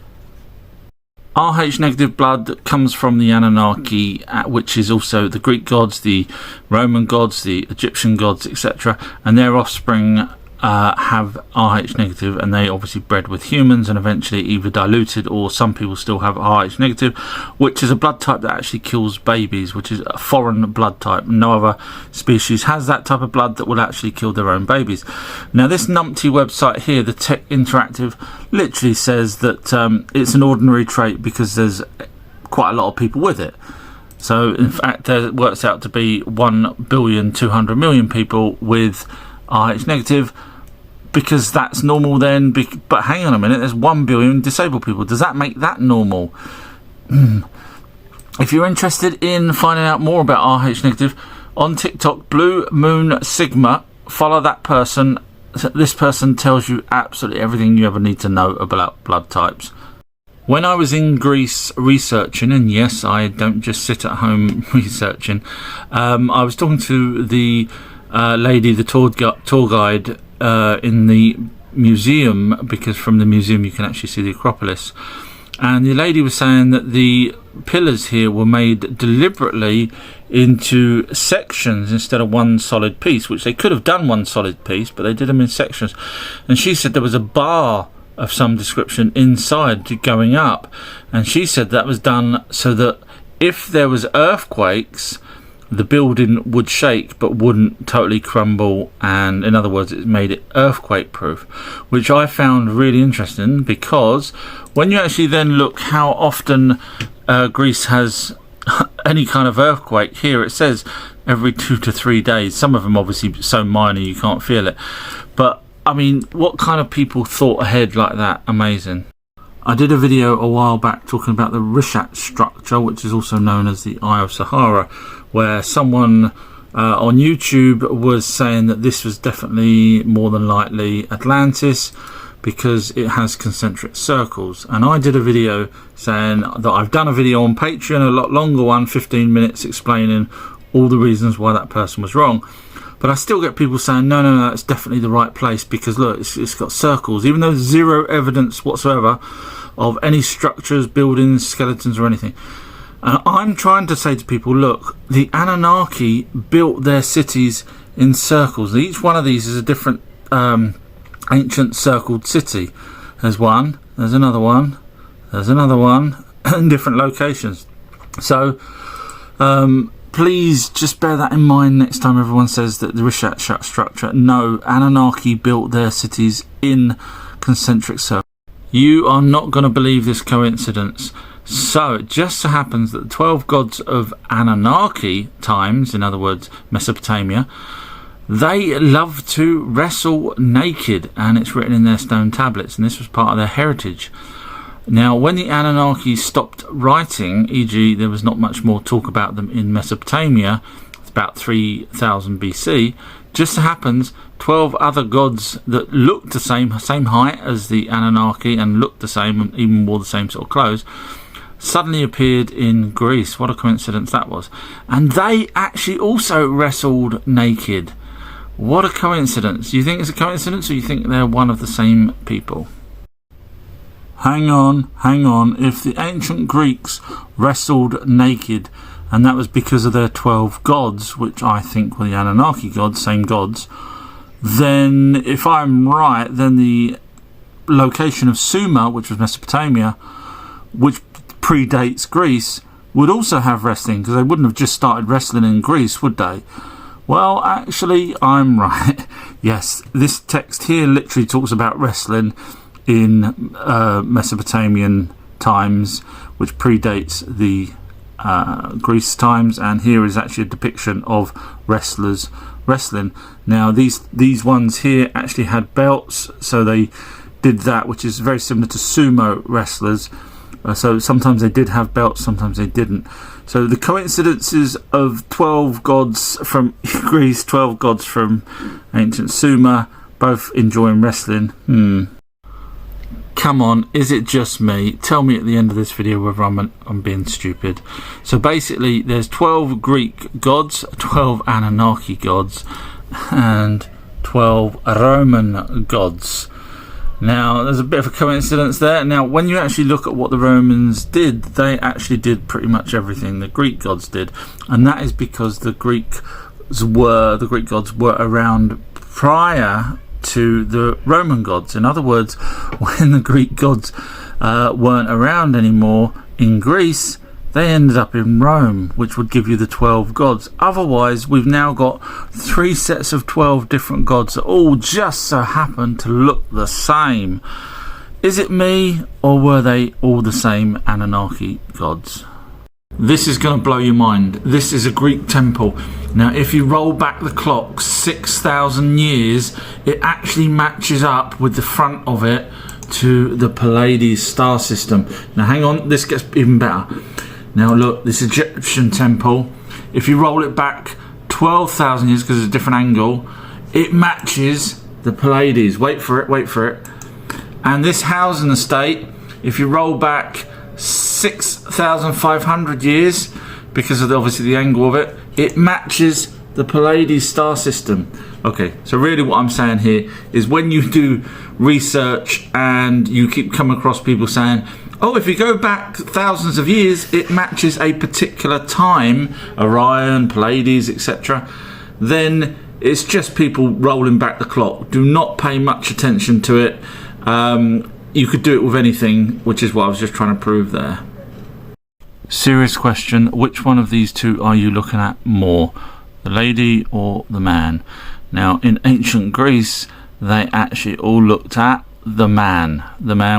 Rh negative blood comes from the Anunnaki, which is also the Greek gods, the Roman gods, the Egyptian gods, etc. And their offspring have Rh negative, and they obviously bred with humans and eventually either diluted, or some people still have Rh negative, which is a blood type that actually kills babies, which is a foreign blood type. No other species has that type of blood that will actually kill their own babies. Now, this numpty website here, the Tech Interactive, literally says that it's an ordinary trait because there's quite a lot of people with it. So in fact there works out to be 1,200,000,000 people with Rh negative, because that's normal then. But hang on a minute, there's 1 billion disabled people. Does that make that normal? If you're interested in finding out more about Rh negative, on TikTok, Blue Moon Sigma, follow that person. This person tells you absolutely everything you ever need to know about blood types. When I was in Greece researching, and yes, I don't just sit at home researching, I was talking to the lady, the tour guide in the museum, because from the museum you can actually see the Acropolis, and the lady was saying that the pillars here were made deliberately into sections instead of one solid piece, which they could have done one solid piece, but they did them in sections. And she said there was a bar of some description inside going up, and she said that was done so that if there was earthquakes, the building would shake but wouldn't totally crumble, and in other words it made it earthquake proof, which I found really interesting, because when you actually then look how often Greece has any kind of earthquake, here it says every 2 to 3 days. Some of them obviously so minor you can't feel it, but I mean, what kind of people thought ahead like that? Amazing. I did a video a while back talking about the Rishat structure, which is also known as the Eye of Sahara, where someone on YouTube was saying that this was definitely more than likely Atlantis because it has concentric circles. And I did a video saying that I've done a video on Patreon, a lot longer one, 15 minutes, explaining all the reasons why that person was wrong. But I still get people saying, no, it's definitely the right place because look, it's got circles, even though there's zero evidence whatsoever of any structures, buildings, skeletons or anything. And I'm trying to say to people, look, the Anunnaki built their cities in circles. Each one of these is a different ancient circled city. There's one, there's another one, there's another one, in different locations. So please just bear that in mind next time everyone says that the Rishat structure. No, Anunnaki built their cities in concentric circles. You are not going to believe this coincidence. So it just so happens that the 12 gods of Anunnaki times, in other words Mesopotamia, they love to wrestle naked, and it's written in their stone tablets, and this was part of their heritage. Now, when the Anunnaki stopped writing, e.g. there was not much more talk about them in Mesopotamia, it's about 3000 BC, just so happens 12 other gods that looked the same height as the Anunnaki and looked the same and even wore the same sort of clothes, suddenly appeared in Greece. What a coincidence that was. And they actually also wrestled naked. What a coincidence. You think it's a coincidence, or you think they're one of the same people? Hang on. If the ancient Greeks wrestled naked, and that was because of their 12 gods, which I think were the Anunnaki gods, same gods, then if I'm right, then the location of Sumer, which was Mesopotamia, which predates Greece, would also have wrestling, because they wouldn't have just started wrestling in Greece, would they? Well, actually, I'm right. Yes, this text here literally talks about wrestling in Mesopotamian times, which predates the Greece times, and here is actually a depiction of wrestlers wrestling. Now these ones here actually had belts, so they did that, which is very similar to sumo wrestlers. So sometimes they did have belts, sometimes they didn't. So the coincidences of 12 gods from Greece, 12 gods from ancient Sumer, both enjoying wrestling. Come on, is it just me? Tell me at the end of this video whether I'm being stupid. So basically there's 12 Greek gods, 12 Anunnaki gods, and 12 Roman gods. Now there's a bit of a coincidence there. Now when you actually look at what the Romans did, they actually did pretty much everything the Greek gods did, and that is because the Greek gods were around prior to the Roman gods. In other words, when the Greek gods weren't around anymore in Greece, they ended up in Rome, which would give you the 12 gods. Otherwise, we've now got 3 sets of 12 different gods that all just so happen to look the same. Is it me, or were they all the same Anunnaki gods? This is going to blow your mind. This is a Greek temple. Now, if you roll back the clock 6,000 years, it actually matches up with the front of it to the Pleiades star system. Now, hang on, this gets even better. Now, look, this Egyptian temple, if you roll it back 12,000 years, because it's a different angle, it matches the Pleiades. Wait for it. And this housing estate, if you roll back 6,500 years, because of obviously the angle of it, it matches the Pleiades star system. Okay, so really what I'm saying here is when you do research and you keep coming across people saying Oh, if you go back thousands of years, it matches a particular time, Orion, Pleiades, etc. Then it's just people rolling back the clock. Do not pay much attention to it. You could do it with anything, which is what I was just trying to prove there. Serious question, which one of these two are you looking at more? The lady or the man? Now, in ancient Greece, they actually all looked at the man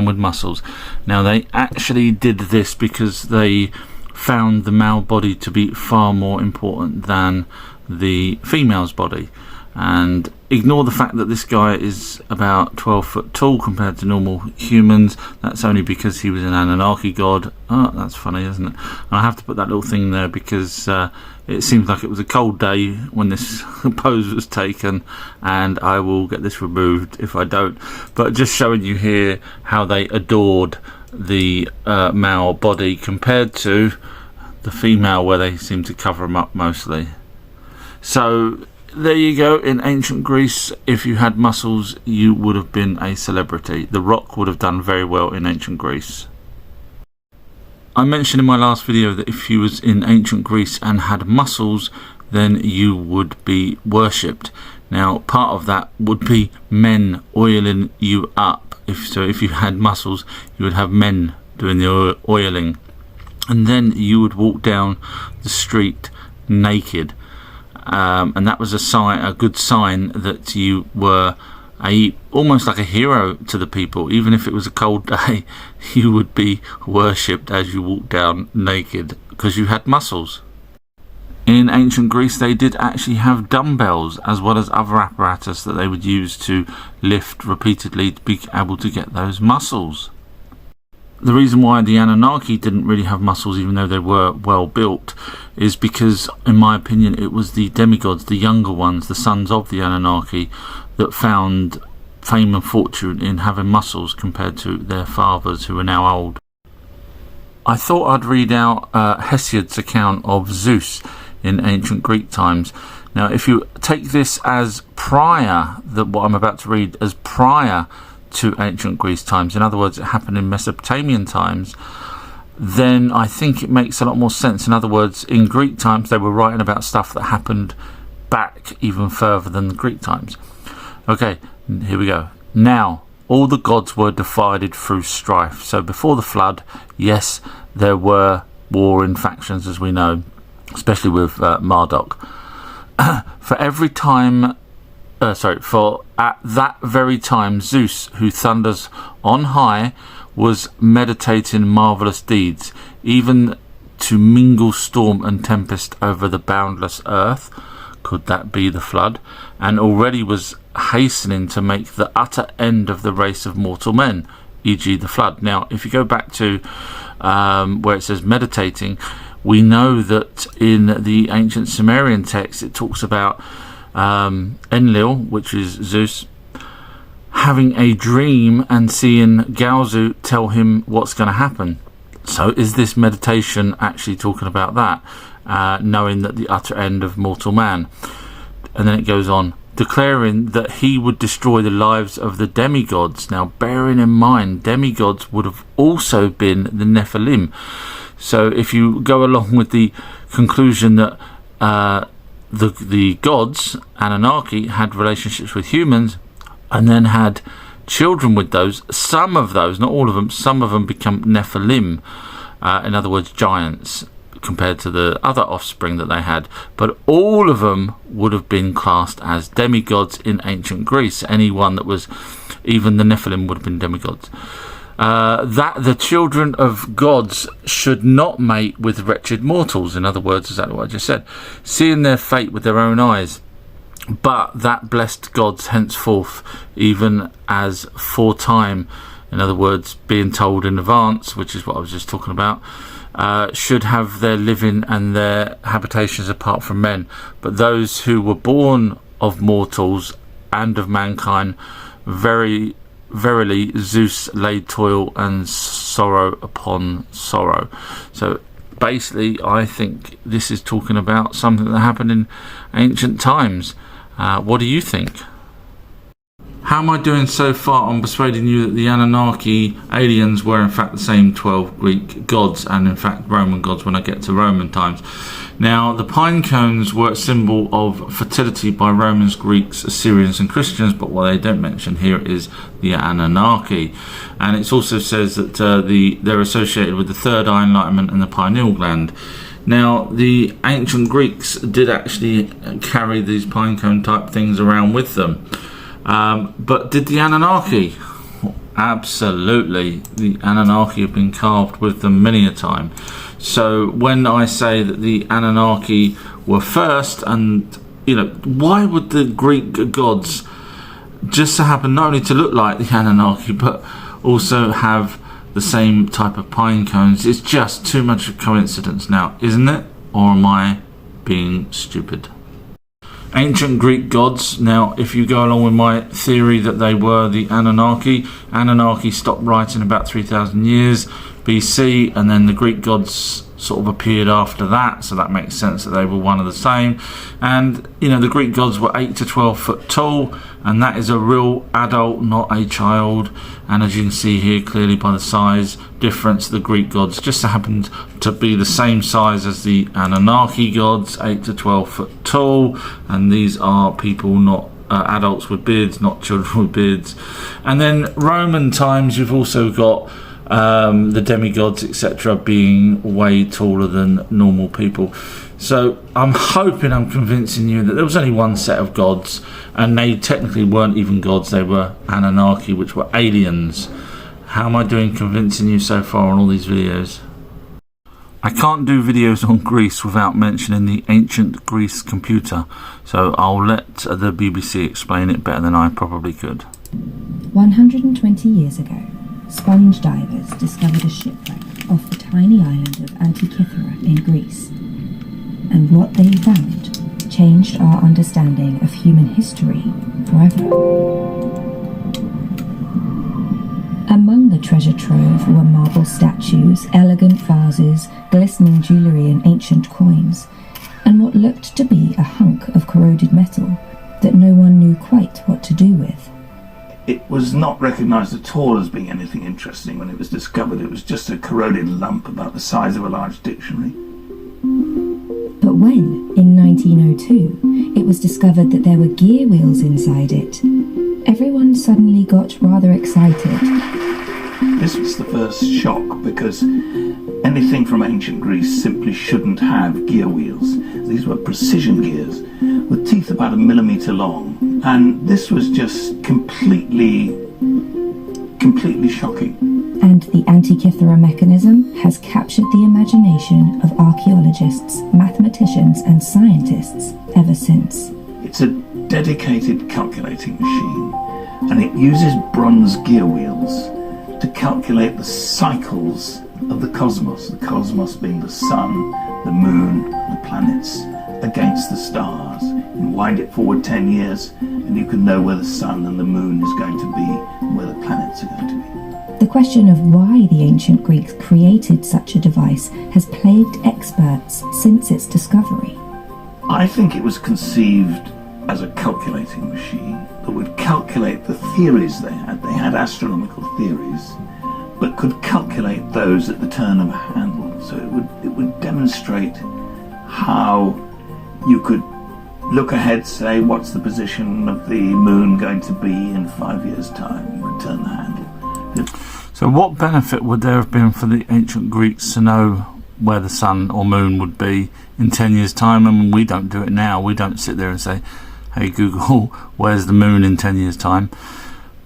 with muscles. Now, they actually did this because they found the male body to be far more important than the female's body. And ignore the fact that this guy is about 12 foot tall compared to normal humans. That's only because he was an Anunnaki god. Oh, that's funny, isn't it? And I have to put that little thing there because it seems like it was a cold day when this pose was taken, and I will get this removed if I don't. But just showing you here how they adored the male body compared to the female, where they seem to cover them up mostly. So there you go. In ancient Greece, if you had muscles, you would have been a celebrity. The Rock would have done very well in ancient Greece. I mentioned in my last video that if you was in ancient Greece and had muscles, then you would be worshipped. Now, part of that would be men oiling you up. If you had muscles, you would have men doing the oiling, and then you would walk down the street naked. And that was a good sign that you were almost like a hero to the people. Even if it was a cold day, you would be worshipped as you walked down naked because you had muscles. In ancient Greece, they did actually have dumbbells as well as other apparatus that they would use to lift repeatedly to be able to get those muscles. The reason why the Anunnaki didn't really have muscles, even though they were well built, is because, in my opinion, it was the demigods, the younger ones, the sons of the Anunnaki, that found fame and fortune in having muscles compared to their fathers, who are now old. I thought I'd read out Hesiod's account of Zeus in ancient Greek times. Now, if you take this as prior, what I'm about to read, as prior to ancient Greece times, in other words, it happened in Mesopotamian times, then I think it makes a lot more sense. In other words, in Greek times, they were writing about stuff that happened back even further than the Greek times. Okay, here we go. Now, all the gods were divided through strife. So before the flood, yes, there were war in factions, as we know, especially with Marduk. For at that very time, Zeus, who thunders on high, was meditating marvelous deeds, even to mingle storm and tempest over the boundless earth. Could that be the flood? And already was hastening to make the utter end of the race of mortal men, e.g. the flood. Now, if you go back to where it says meditating, we know that in the ancient Sumerian text it talks about Enlil, which is Zeus, having a dream and seeing Galzu tell him what's going to happen. So is this meditation actually talking about that, knowing that the utter end of mortal man? And then it goes on, declaring that he would destroy the lives of the demigods. Now, bearing in mind, demigods would have also been the Nephilim. So if you go along with the conclusion that the gods, Anunnaki, had relationships with humans and then had children with those, some of those, not all of them, some of them become Nephilim, in other words, giants, compared to the other offspring that they had. But all of them would have been classed as demigods in ancient Greece. Anyone that was, even the Nephilim would have been demigods. That the children of gods should not mate with wretched mortals. In other words, exactly what I just said, seeing their fate with their own eyes, but that blessed gods henceforth, even as foretime, in other words, being told in advance, which is what I was just talking about, should have their living and their habitations apart from men. But those who were born of mortals and of mankind, verily Zeus laid toil and sorrow upon sorrow. So basically, I think this is talking about something that happened in ancient times. What do you think? How am I doing so far on persuading you that the Anunnaki aliens were in fact the same 12 Greek gods and in fact Roman gods when I get to Roman times? Now, the pine cones were a symbol of fertility by Romans, Greeks, Assyrians and Christians, but what they don't mention here is the Anunnaki. And it also says that they're associated with the third eye enlightenment and the pineal gland. Now, the ancient Greeks did actually carry these pinecone type things around with them. But did the Anunnaki? Absolutely. The Anunnaki have been carved with them many a time. So when I say that the Anunnaki were first, and, you know, why would the Greek gods just so happen not only to look like the Anunnaki, but also have the same type of pine cones? It's just too much of a coincidence now, isn't it? Or am I being stupid? Ancient Greek gods. Now, if you go along with my theory that they were the Anunnaki stopped writing about 3,000 years BC, and then the Greek gods sort of appeared after that, so that makes sense that they were one of the same. And, you know, the Greek gods were 8 to 12 foot tall, and that is a real adult, not a child. And as you can see here clearly by the size difference, the Greek gods just happened to be the same size as the Anunnaki gods, 8 to 12 foot tall, and these are people, not adults with beards, not children with beards. And then Roman times, you've also got the demigods, etc., being way taller than normal people. So I'm hoping I'm convincing you that there was only one set of gods, and they technically weren't even gods, they were Anunnaki, which were aliens. How am I doing convincing you so far on all these videos? I can't do videos on Greece without mentioning the ancient Greece computer, so I'll let the BBC explain it better than I probably could. 120 years ago, sponge divers discovered a shipwreck off the tiny island of Antikythera in Greece. And what they found changed our understanding of human history forever. Among the treasure trove were marble statues, elegant vases, glistening jewellery and ancient coins, and what looked to be a hunk of corroded metal that no one knew quite what to do with. It was not recognised at all as being anything interesting when it was discovered. It was just a corroded lump about the size of a large dictionary. But when, in 1902, it was discovered that there were gear wheels inside it, everyone suddenly got rather excited. This was the first shock, because anything from ancient Greece simply shouldn't have gear wheels. These were precision gears with teeth about 1 millimetre long, and this was just completely shocking. And the Antikythera mechanism has captured the imagination of archaeologists, mathematicians and scientists ever since. It's a dedicated calculating machine, and it uses bronze gear wheels to calculate the cycles of the cosmos being the sun, the moon, the planets, against the stars. And wind it forward 10 years, and you can know where the sun and the moon is going to be and where the planets are going to be. The question of why the ancient Greeks created such a device has plagued experts since its discovery. I think it was conceived as a calculating machine that would calculate the theories they had. They had astronomical theories, but could calculate those at the turn of a handle. So it would demonstrate how you could look ahead, say, what's the position of the moon going to be in 5 years' time? You would turn the handle. So what benefit would there have been for the ancient Greeks to know where the sun or moon would be in 10 years' time? I mean, we don't do it now. We don't sit there and say, hey Google, where's the moon in 10 years' time?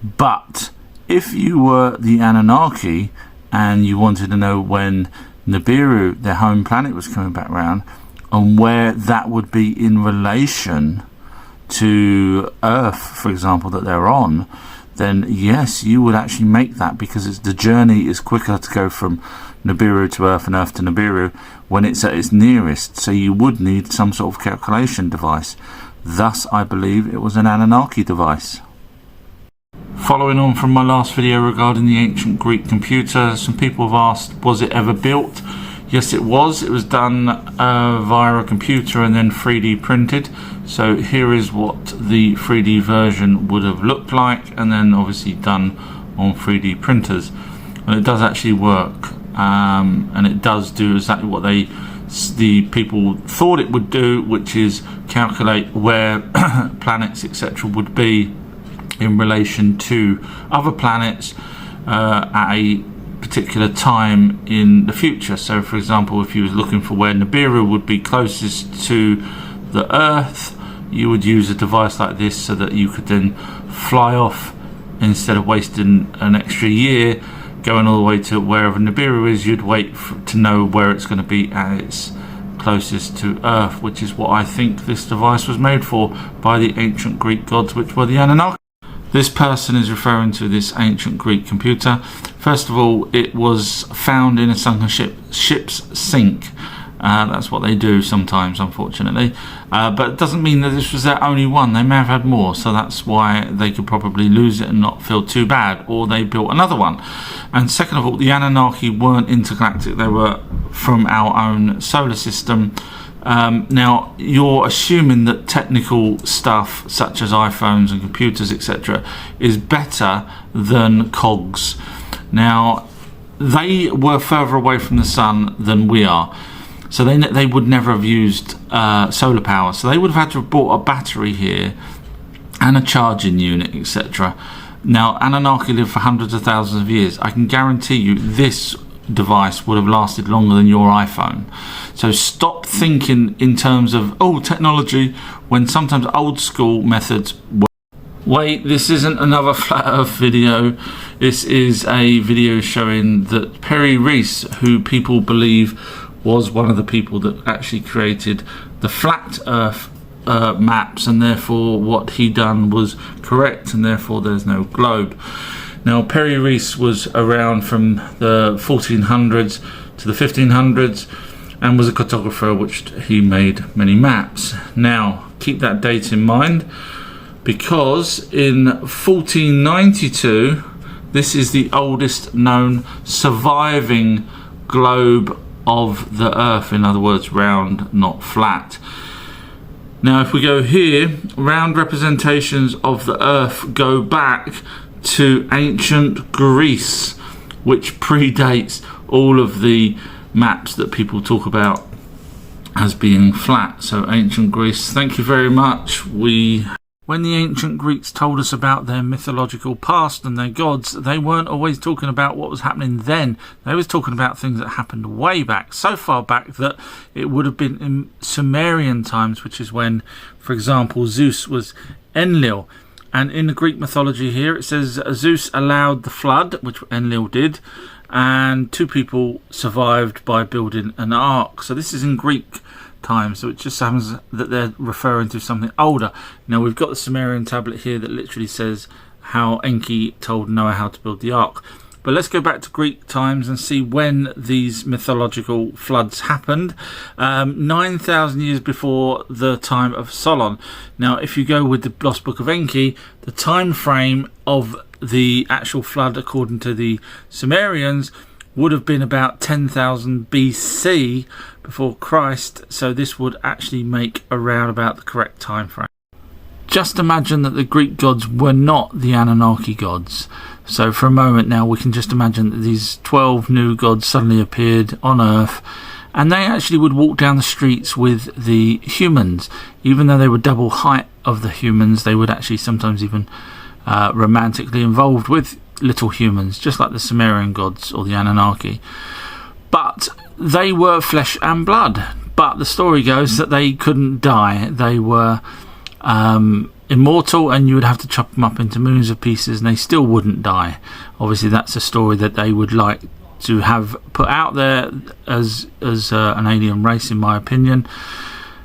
But if you were the Anunnaki and you wanted to know when Nibiru, their home planet, was coming back round, and where that would be in relation to Earth, for example, that they're on, then yes, you would actually make that, because the journey is quicker to go from Nibiru to Earth and Earth to Nibiru when it's at its nearest. So you would need some sort of calculation device. Thus, I believe it was an Anunnaki device. Following on from my last video regarding the ancient Greek computer, some people have asked, was it ever built? Yes, it was. It was done via a computer and then 3D printed. So here is what the 3D version would have looked like, and then obviously done on 3D printers. And it does actually work, and it does do exactly what the people thought it would do, which is calculate where planets etc. would be in relation to other planets at a particular time in the future. So for example, if you was looking for where Nibiru would be closest to the Earth, you would use a device like this so that you could then fly off instead of wasting an extra year going all the way to wherever Nibiru is. You'd wait to know where it's going to be at its closest to Earth, which is what I think this device was made for by the ancient Greek gods, which were the Anunnaki. This person is referring to this ancient Greek computer. First of all, it was found in a sunken ship's sink. That's what they do sometimes, unfortunately. But it doesn't mean that this was their only one. They may have had more, so that's why they could probably lose it and not feel too bad, or they built another one. And second of all, the Anunnaki weren't intergalactic. They were from our own solar system. Now, you're assuming that technical stuff such as iPhones and computers etc. is better than cogs. Now, they were further away from the sun than we are, so they would never have used solar power, so they would have had to have bought a battery here and a charging unit etc. Now, Anunnaki lived for hundreds of thousands of years. I can guarantee you this device would have lasted longer than your iPhone. So stop thinking in terms of technology when sometimes old school methods work. Wait, this isn't another flat earth video. This is a video showing that Perry Reese, who people believe was one of the people that actually created the flat earth maps, and therefore what he done was correct, and therefore there's no globe. Now, Perry Reese was around from the 1400s to the 1500s and was a cartographer, which he made many maps. Now, keep that date in mind, because in 1492, this is the oldest known surviving globe of the Earth, in other words, round, not flat. Now, if we go here, round representations of the Earth go back to ancient Greece, which predates all of the maps that people talk about as being flat. So ancient Greece, thank you very much. When the ancient Greeks told us about their mythological past and their gods, they weren't always talking about what was happening then. They was talking about things that happened way back, so far back that it would have been in Sumerian times, which is when, for example, Zeus was Enlil. And in the Greek mythology here, it says Zeus allowed the flood, which Enlil did, and 2 people survived by building an ark. So this is in Greek times, so it just happens that they're referring to something older. Now, we've got the Sumerian tablet here that literally says how Enki told Noah how to build the ark. But let's go back to Greek times and see when these mythological floods happened. 9,000 years before the time of Solon. Now, if you go with the Lost Book of Enki, the time frame of the actual flood, according to the Sumerians, would have been about 10,000 BC before Christ. So this would actually make around about the correct time frame. Just imagine that the Greek gods were not the Anunnaki gods. So for a moment now, we can just imagine that these 12 new gods suddenly appeared on Earth, and they actually would walk down the streets with the humans. Even though they were double height of the humans, they would actually sometimes even romantically involved with little humans, just like the Sumerian gods or the Anunnaki. But they were flesh and blood. But the story goes that they couldn't die. They were immortal, and you would have to chop them up into millions of pieces and they still wouldn't die. Obviously, that's a story that they would like to have put out there as an alien race, in my opinion,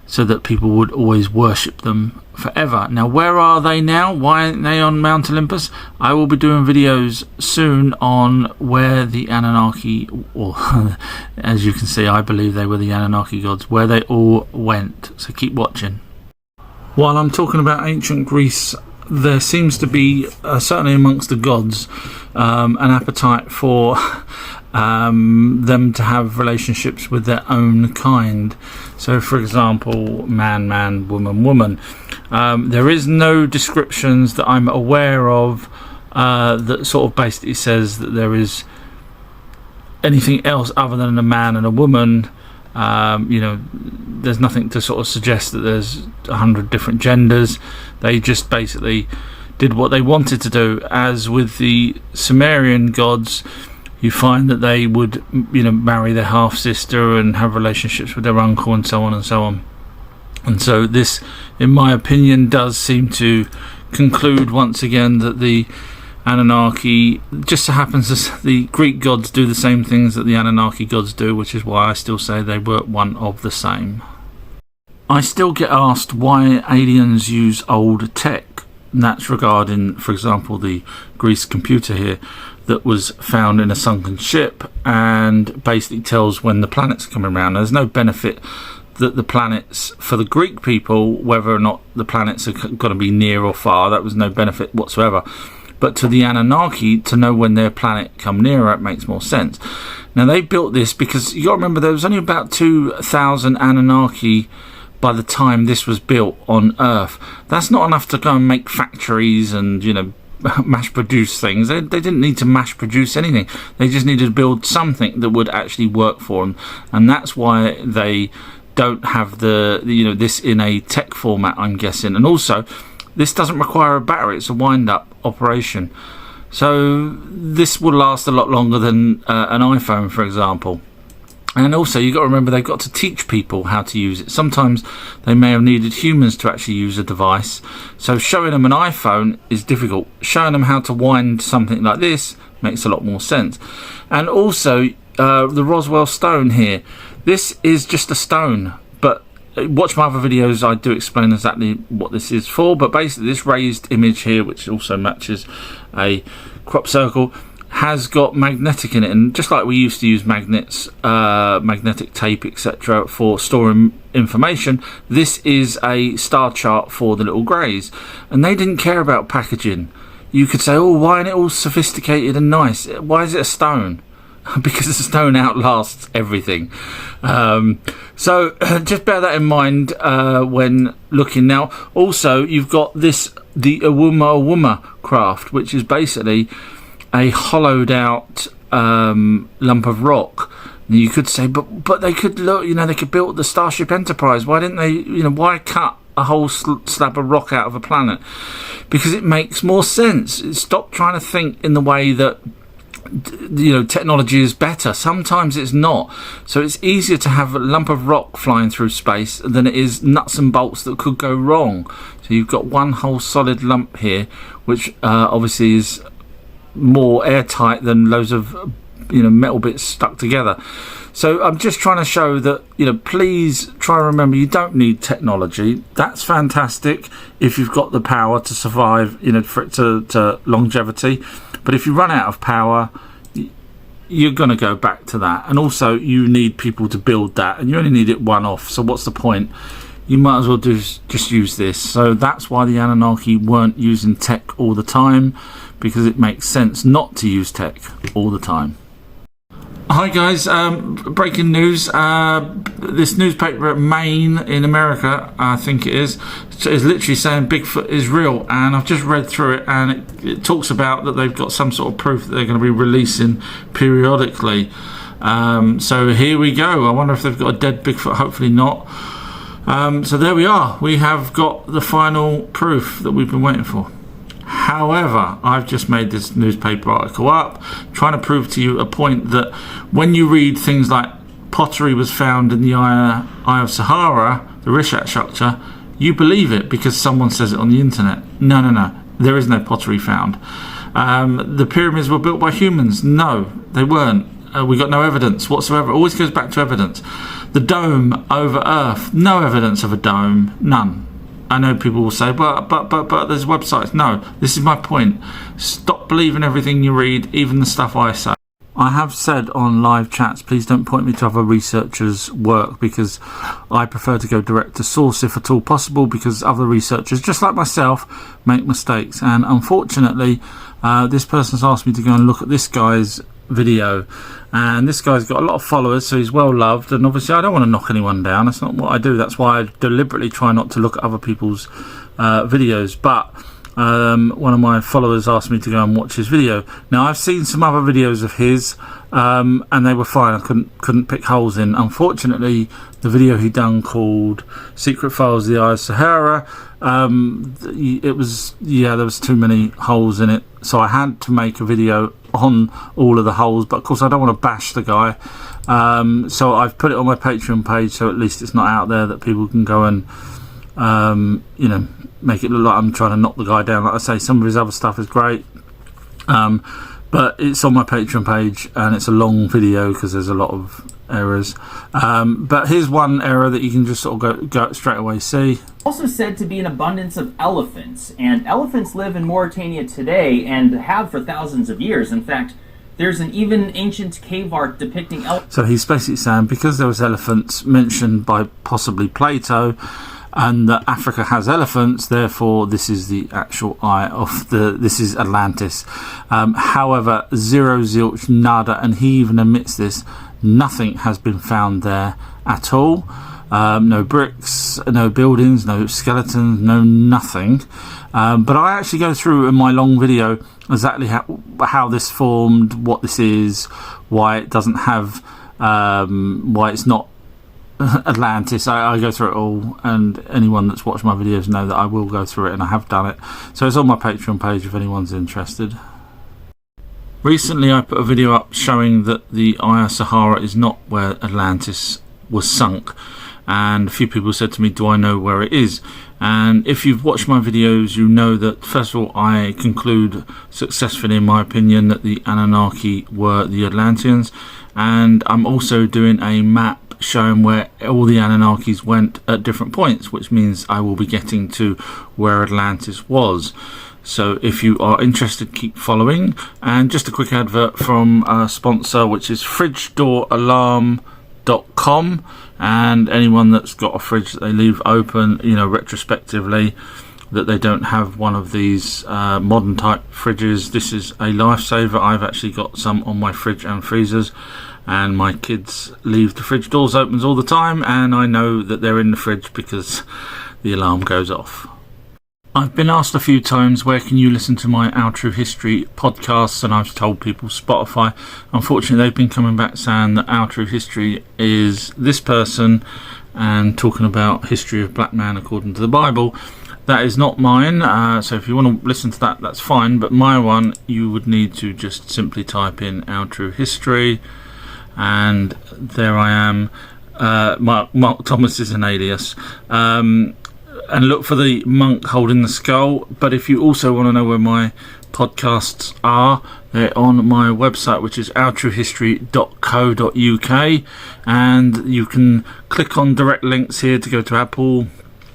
so that people would always worship them forever. Now, where are they now? Why aren't they on Mount Olympus? I will be doing videos soon on where the Anunnaki, or as you can see, I believe they were the Anunnaki gods, where they all went. So keep watching. While I'm talking about ancient Greece, there seems to be, certainly amongst the gods, an appetite for them to have relationships with their own kind. So for example, man man, woman woman. There is no descriptions that I'm aware of that sort of basically says that there is anything else other than a man and a woman. You know, there's nothing to sort of suggest that there's 100 different genders. They just basically did what they wanted to do. As with the Sumerian gods, you find that they would, you know, marry their half sister and have relationships with their uncle and so on and so on. And so this, in my opinion, does seem to conclude once again that the Anunnaki, just so happens that the Greek gods do the same things that the Anunnaki gods do, which is why I still say they were one of the same. I still get asked why aliens use old tech. And that's regarding, for example, the Greece computer here that was found in a sunken ship and basically tells when the planets are coming around. There's no benefit that the planets, for the Greek people, whether or not the planets are going to be near or far, that was no benefit whatsoever. But to the Anunnaki, to know when their planet come nearer, it makes more sense. Now they built this because you got to remember there was only about 2,000 Anunnaki by the time this was built on Earth. That's not enough to go and make factories and, you know, mass produce things. They didn't need to mass produce anything. They just needed to build something that would actually work for them, and that's why they don't have the you know, this in a tech format, I'm guessing. And also, this doesn't require a battery. It's a wind-up operation, so this will last a lot longer than an iPhone, for example. And also, you've got to remember, they've got to teach people how to use it. Sometimes they may have needed humans to actually use a device. So showing them an iPhone is difficult. Showing them how to wind something like this makes a lot more sense. And also, the Roswell stone here. This is just a stone. But watch my other videos, I do explain exactly what this is for. But basically, this raised image here, which also matches a crop circle, has got magnetic in it, and just like we used to use magnets, magnetic tape, etc. for storing information, this is a star chart for the little greys, and they didn't care about packaging. You could say, oh, why isn't it all sophisticated and nice? Why is it a stone? Because the stone outlasts everything. So just bear that in mind when looking. Now also, you've got this, the Awuma craft, which is basically a hollowed out lump of rock. And you could say, but they could look, you know, they could build the Starship Enterprise. Why didn't they, you know, why cut a whole slab of rock out of a planet? Because it makes more sense. Stop trying to think in the way that, you know, technology is better. Sometimes it's not. So it's easier to have a lump of rock flying through space than it is nuts and bolts that could go wrong. So you've got one whole solid lump here, which obviously is more airtight than loads of, you know, metal bits stuck together. So I'm just trying to show that, you know, please try and remember, you don't need technology. That's fantastic if you've got the power to survive, you know, for it to longevity. But if you run out of power, you're going to go back to that. And also, you need people to build that, and you only need it one off. So what's the point? You might as well just use this. So that's why the Anunnaki weren't using tech all the time, because it makes sense not to use tech all the time. Hi guys, breaking news. This newspaper at Maine in America, I think it is literally saying Bigfoot is real, and I've just read through it, and it talks about that they've got some sort of proof that they're going to be releasing periodically. So here we go. I wonder if they've got a dead Bigfoot. Hopefully not. So there we are. We have got the final proof that we've been waiting for. However, I've just made this newspaper article up trying to prove to you a point that when you read things like pottery was found in the Eye of Sahara, the Rishat structure, you believe it because someone says it on the internet. No, there is no pottery found. The pyramids were built by humans. No, they weren't. We got no evidence whatsoever. It always goes back to evidence. The dome over Earth, no evidence of a dome, none. I know people will say, but there's websites. No, this is my point. Stop believing everything you read, even the stuff I say. I have said on live chats, please don't point me to other researchers' work, because I prefer to go direct to source if at all possible, because other researchers, just like myself, make mistakes. And unfortunately, this person's asked me to go and look at this guy's video, and this guy's got a lot of followers, so he's well loved, and obviously I don't want to knock anyone down. That's not what I do. That's why I deliberately try not to look at other people's videos. But one of my followers asked me to go and watch his video. Now, I've seen some other videos of his, and they were fine. I couldn't pick holes in. Unfortunately, the video he done called Secret Files of the Eye of Sahara, it was, yeah, there was too many holes in it, so I had to make a video on all of the holes. But of course I don't want to bash the guy, so I've put it on my Patreon page, so at least it's not out there that people can go and you know, make it look like I'm trying to knock the guy down. Like I say, some of his other stuff is great, but it's on my Patreon page, and it's a long video because there's a lot of errors. But here's one error that you can just sort of go straight away see. Also said to be an abundance of elephants, and elephants live in Mauritania today and have for thousands of years. In fact, there's an even ancient cave art depicting elephants. So he's basically saying because there was elephants mentioned by possibly Plato, and that Africa has elephants, therefore this is the actual eye of this is Atlantis. However, zero, zilch, nada, and he even admits this, nothing has been found there at all. No bricks, no buildings, no skeletons, no nothing. But I actually go through in my long video exactly how this formed, what this is, why it doesn't have, why it's not Atlantis. I go through it all, and anyone that's watched my videos know that I will go through it, and I have done it. So it's on my Patreon page if anyone's interested. Recently I put a video up showing that the Eye of Sahara is not where Atlantis was sunk, and a few people said to me, do I know where it is? And if you've watched my videos, you know that first of all I conclude successfully in my opinion that the Anunnaki were the Atlanteans, and I'm also doing a map showing where all the Anunnakis went at different points, which means I will be getting to where Atlantis was. So if you are interested, keep following. And just a quick advert from a sponsor, which is fridgedoораlarm.com, and anyone that's got a fridge that they leave open, you know, retrospectively, that they don't have one of these modern type fridges, this is a lifesaver. I've actually got some on my fridge and freezers, and my kids leave the fridge doors open all the time, and I know that they're in the fridge because the alarm goes off. I've been asked a few times, where can you listen to my Our True History podcasts, and I've told people Spotify. Unfortunately, they've been coming back saying that Our True History is this person and talking about history of black man according to the Bible. That is not mine, so if you want to listen to that, that's fine, but my one, you would need to just simply type in Our True History, and there I am. Mark Thomas is an alias. And look for the monk holding the skull. But if you also want to know where my podcasts are, they're on my website, which is ourtruehistory.co.uk, and you can click on direct links here to go to Apple,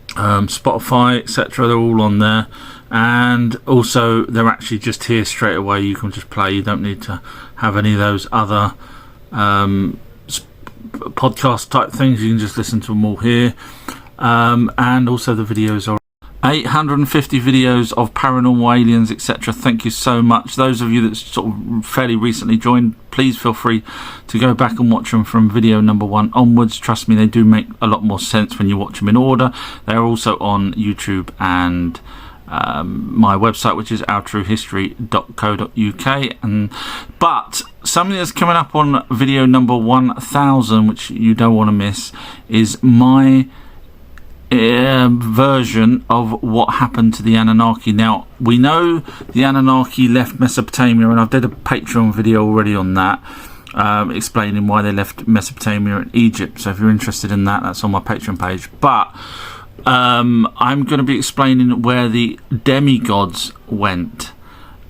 Spotify, etc. They're all on there, and also they're actually just here straight away. You can just play, you don't need to have any of those other podcast type things. You can just listen to them all here. And also the videos are 850 videos of paranormal, aliens, etc. Thank you so much. Those of you that sort of fairly recently joined, please feel free to go back and watch them from video number 1 onwards. Trust me, they do make a lot more sense when you watch them in order. They're also on YouTube and my website, which is ourtruehistory.co.uk. But something that's coming up on video number 1000, which you don't want to miss, is my version of what happened to the Anunnaki. Now, we know the Anunnaki left Mesopotamia, and I've did a Patreon video already on that, explaining why they left Mesopotamia and Egypt. So if you're interested in that, that's on my Patreon page. But I'm going to be explaining where the demigods went.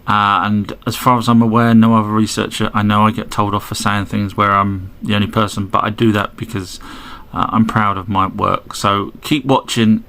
And as far as I'm aware, no other researcher, I know I get told off for saying things where I'm the only person, but I do that because I'm proud of my work. So keep watching.